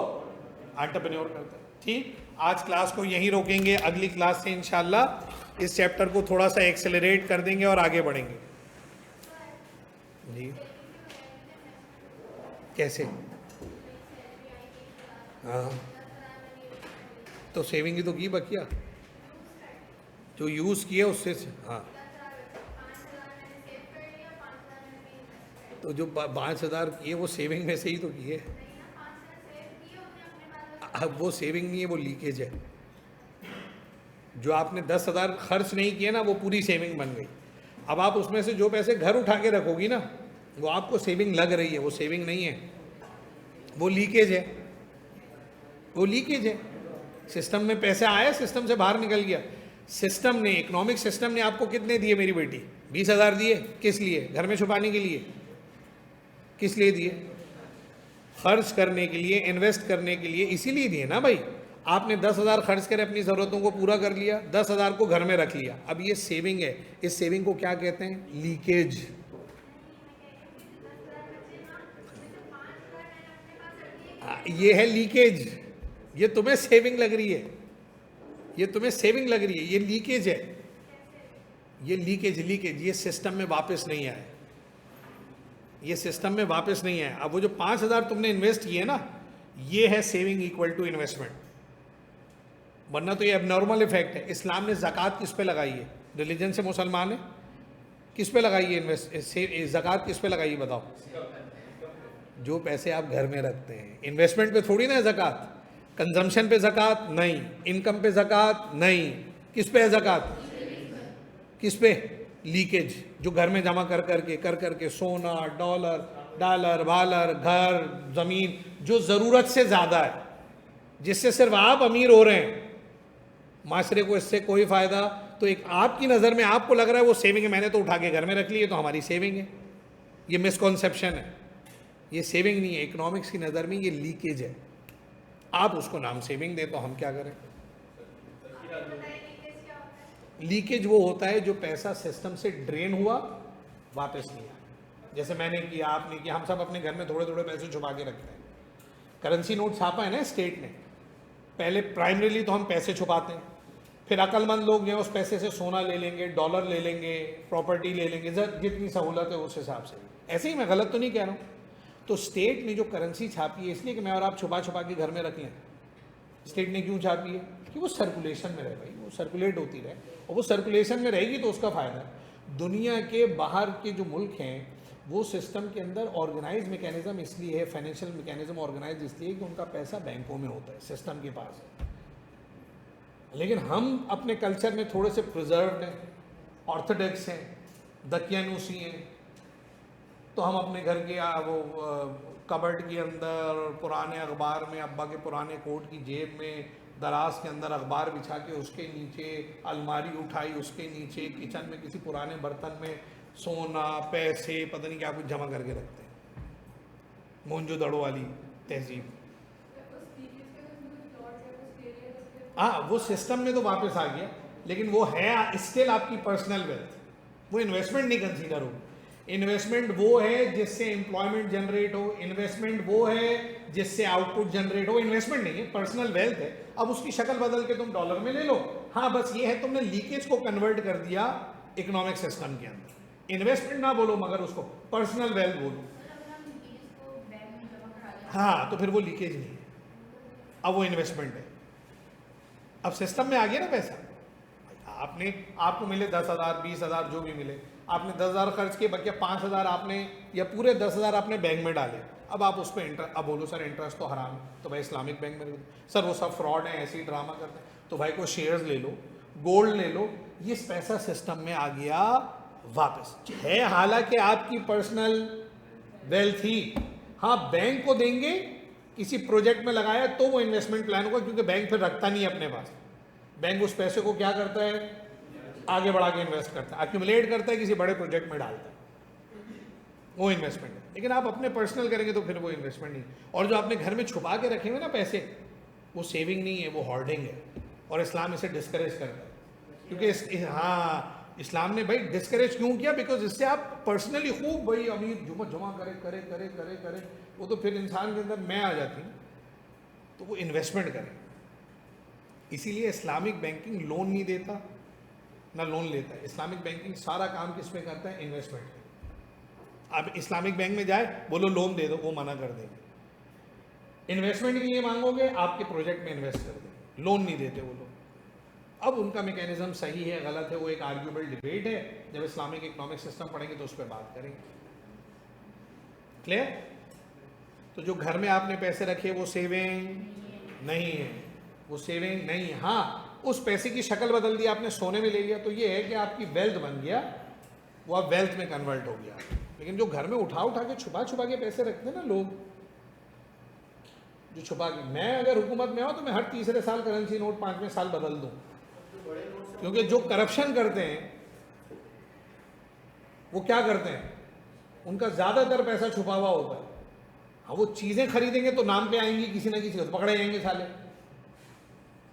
एंटरप्रेन्योर करता है। ठीक, आज क्लास को यहीं रोकेंगे, अगली क्लास से इंशाल्लाह इस चैप्टर को थोड़ा सा एक्सेलरेट कर देंगे और आगे बढ़ेंगे। जी कैसे? हाँ तो सेविंग ही तो की बकिया, जो यूज़ किए उससे। हाँ तो जो 5,000 किए वो सेविंग में से ही तो किए। अब वो सेविंग नहीं है, वो लीकेज है। जो आपने 10,000 खर्च नहीं किए ना, वो पूरी सेविंग बन गई। अब आप उसमें से जो पैसे घर उठा के रखोगी ना, वो आपको सेविंग लग रही है, वो सेविंग नहीं है, वो लीकेज है। वो लीकेज है। सिस्टम में पैसा आया, सिस्टम से बाहर निकल गया। सिस्टम ने, इकोनॉमिक सिस्टम ने आपको कितने दिए मेरी बेटी? 20,000 दिए। किस लिए? घर में छुपाने के लिए। किस लिए दिए? खर्च करने के लिए, इन्वेस्ट करने के लिए, इसीलिए दिए ना भाई। आपने 10,000 खर्च कर अपनी ज़रूरतों को पूरा कर लिया, 10,000 को घर में रख लिया, अब ये सेविंग है। इस सेविंग को क्या कहते हैं? लीकेज। ये है लीकेज। ये तुम्हें सेविंग लग रही है, ये तुम्हें सेविंग लग रही है, ये लीकेज है। ये लीकेज ये सिस्टम में वापस नहीं आया, ये सिस्टम में वापस नहीं आया। अब वो जो 5,000 तुमने इन्वेस्ट किए ना, ये है सेविंग इक्वल टू इन्वेस्टमेंट। वरना तो ये एबनॉर्मल इफेक्ट है। इस्लाम ने ज़कात किस पे लगाई है? रिलीजन से मुसलमान है, किस पे लगाई है ज़कात? किस पे लगाई है बताओ? जो पैसे आप घर में रखते हैं, इन्वेस्टमेंट पे थोड़ी ना है ज़कात। कंजम्पशन पे ज़कात नहीं, इनकम पे ज़कात नहीं, किस पे है ज़कात? किस पे? लीकेज। जो घर में जमा कर करके सोना, डॉलर भालर, घर, ज़मीन, जो ज़रूरत से ज़्यादा है, जिससे सिर्फ आप अमीर हो रहे हैं, माशरे को इससे कोई फ़ायदा। तो एक आपकी नज़र में आपको लग रहा है वो सेविंग है, मैंने तो उठा के घर में रख ली है तो हमारी सेविंग है। ये मिसकॉन्सेप्शन है, ये सेविंग नहीं है। इकोनॉमिक्स की नज़र में ये लीकेज है। आप उसको नाम सेविंग दे तो हम क्या करें? लीकेज वो होता है जो पैसा सिस्टम से ड्रेन हुआ, वापस नहीं आया। जैसे मैंने किया, आपने किया, हम सब अपने घर में थोड़े थोड़े पैसे छुपा के रखते हैं। करेंसी नोट छापा है ना स्टेट ने, पहले प्राइमरीली तो हम पैसे छुपाते हैं, फिर अक्लमंद लोग जो है उस पैसे से सोना ले लेंगे, डॉलर ले लेंगे, प्रॉपर्टी ले लेंगे, जितनी सहूलत है उस हिसाब से। ऐसे ही, मैं गलत तो नहीं कह रहा हूँ। तो स्टेट ने जो करेंसी छापी है इसलिए कि मैं और आप छुपा छुपा के घर में रख लें। स्टेट ने क्यों छापी है? कि वो सर्कुलेशन में रहे भाई, वो सर्कुलेट होती रहे, और वो सर्कुलेशन में रहेगी तो उसका फ़ायदा है। दुनिया के बाहर के जो मुल्क हैं वो सिस्टम के अंदर ऑर्गेनाइज मैकेनिज्म इसलिए है, फाइनेंशियल मैकेनिज्म ऑर्गेनाइज इसलिए कि उनका पैसा बैंकों में होता है, सिस्टम के पास है। लेकिन हम अपने कल्चर में थोड़े से प्रिजर्व्ड हैं, ऑर्थोडॉक्स हैं, दकियानूसी हैं, तो हम अपने घर के वो कबर्ड के अंदर, पुराने अखबार में, अब्बा के पुराने कोट की जेब में, दराज के अंदर अखबार बिछा के उसके नीचे, अलमारी उठाई उसके नीचे, किचन में किसी पुराने बर्तन में सोना, पैसे, पता नहीं क्या कुछ जमा करके रखते हैं। मोहनजोदड़ो वाली तहजीब। हाँ, वो सिस्टम में तो वापस आ गया, लेकिन वो है स्टिल आपकी पर्सनल वेल्थ। वो इन्वेस्टमेंट नहीं कंसीडर हो। इन्वेस्टमेंट वो है जिससे एम्प्लॉयमेंट जनरेट हो, इन्वेस्टमेंट वो है जिससे आउटपुट जनरेट हो। इन्वेस्टमेंट नहीं है, पर्सनल वेल्थ है। अब उसकी शक्ल बदल के तुम डॉलर में ले लो। हाँ, बस ये है तुमने लीकेज को कन्वर्ट कर दिया इकोनॉमिक सिस्टम के अंदर। इन्वेस्टमेंट ना बोलो मगर उसको पर्सनल वेल्थ बोलो। हाँ, तो फिर वो लीकेज नहीं है, अब वो इन्वेस्टमेंट है। अब सिस्टम में आ गया ना पैसा। आपने, आपको मिले 10,000, 20,000, जो भी मिले, आपने 10,000 खर्च किए, बल्कि 5,000 आपने, या पूरे 10,000 आपने बैंक में डाले। अब आप उस पर इंटरेस्ट, अब बोलो सर इंटरेस्ट तो हराम है, तो भाई इस्लामिक बैंक में, सर वो सब फ्रॉड है, ऐसे ही ड्रामा करते हैं, तो भाई को शेयर्स ले लो, गोल्ड ले लो। ये पैसा सिस्टम में आ गया वापस है, हालांकि आपकी पर्सनल वेल्थ ही। हाँ, बैंक को देंगे, किसी प्रोजेक्ट में लगाया तो वो इन्वेस्टमेंट प्लान होगा, क्योंकि बैंक फिर रखता नहीं है अपने पास। बैंक उस पैसे को क्या करता है, आगे बढ़ा के इन्वेस्ट करता है, एक्यूमुलेट करता है, किसी बड़े प्रोजेक्ट में डालता है, वो इन्वेस्टमेंट है। लेकिन आप अपने पर्सनल करेंगे तो फिर वो इन्वेस्टमेंट नहीं। और जो आपने घर में छुपा के रखे हुए ना पैसे, वो सेविंग नहीं है, वो हॉर्डिंग है, और इस्लाम इसे डिस्करेज करता है। क्योंकि हाँ, इस्लाम ने भाई डिस्करेज क्यों किया? बिकॉज इससे आप पर्सनली खूब भाई अमीर जमा करे करे करे करे करे, वो तो फिर इंसान के अंदर मैं आ जाती हूँ, तो वो इन्वेस्टमेंट करें। इसीलिए इस्लामिक बैंकिंग लोन नहीं देता, ना लोन लेता है। इस्लामिक बैंकिंग सारा काम किस पे करता है? इन्वेस्टमेंट पे। आप इस्लामिक बैंक में जाए, बोलो लोन दे दो, वो मना कर देंगे। इन्वेस्टमेंट के लिए मांगोगे, आपके प्रोजेक्ट में इन्वेस्ट कर देंगे, लोन नहीं देते वो लोग। अब उनका मैकेनिज्म सही है गलत है वो एक आर्ग्यूबल डिबेट है, जब इस्लामिक इकोनॉमिक सिस्टम पढ़ेंगे तो उस पर बात करेंगे। क्लियर? तो जो घर में आपने पैसे रखे वो सेविंग नहीं है, वो सेविंग नहीं है। हाँ, उस पैसे की शक्ल बदल दी आपने, सोने में ले लिया, तो ये है कि आपकी वेल्थ बन गया, वो अब वेल्थ में कन्वर्ट हो गया। लेकिन जो घर में उठा उठा के छुपा छुपा के पैसे रखते हैं ना लोग, जो छुपा के, मैं अगर हुकूमत में आऊँ तो मैं हर तीसरे साल करेंसी नोट 5वें साल बदल दूँ, क्योंकि जो करप्शन करते हैं वो क्या करते हैं, उनका ज़्यादातर पैसा छुपा हुआ होता है। हाँ, वो चीज़ें खरीदेंगे तो नाम पे आएंगी, किसी ना किसी को पकड़े जाएंगे साले।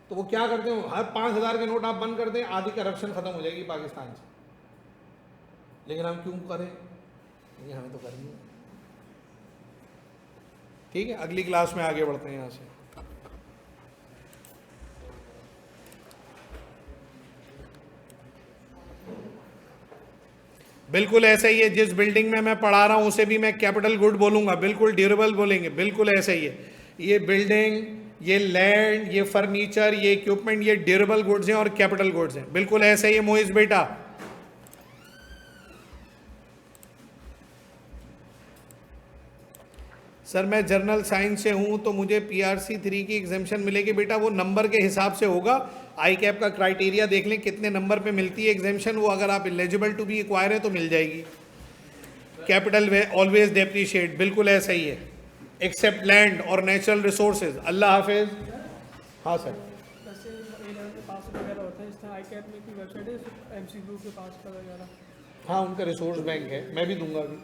तो वो क्या करते हैं, हर 5,000 के नोट आप बंद कर दें, आधी करप्शन खत्म हो जाएगी पाकिस्तान से। लेकिन हम क्यों करें? ये हमें तो करनी है। ठीक है, अगली क्लास में आगे बढ़ते हैं यहाँ से। बिल्कुल ऐसा ही है, जिस बिल्डिंग में मैं पढ़ा रहा हूं उसे भी मैं कैपिटल गुड बोलूंगा, बिल्कुल ड्यूरेबल बोलेंगे, बिल्कुल ऐसा ही है। ये बिल्डिंग, ये लैंड, ये फर्नीचर, ये इक्विपमेंट, ये ड्यूरेबल गुड्स हैं और कैपिटल गुड्स हैं, बिल्कुल ऐसा ही है मोइज बेटा। सर मैं जर्नल साइंस से हूं तो मुझे PRC 3 की एग्जेम्पशन मिलेगी? बेटा वो नंबर के हिसाब से होगा, आई कैप का क्राइटेरिया देख लें कितने नंबर पे मिलती है एग्जेम्पशन, वो अगर आप एलिजिबल टू बी एक्वायर है तो मिल जाएगी। कैपिटल वे ऑलवेज डेप्रिशिएट, बिल्कुल ऐसा ही है, एक्सेप्ट लैंड और नेचुरल रिसोर्सेज। अल्लाह हाफिज। हाँ सर, हाँ उनका रिसोर्स बैंक है, मैं भी दूंगा अभी।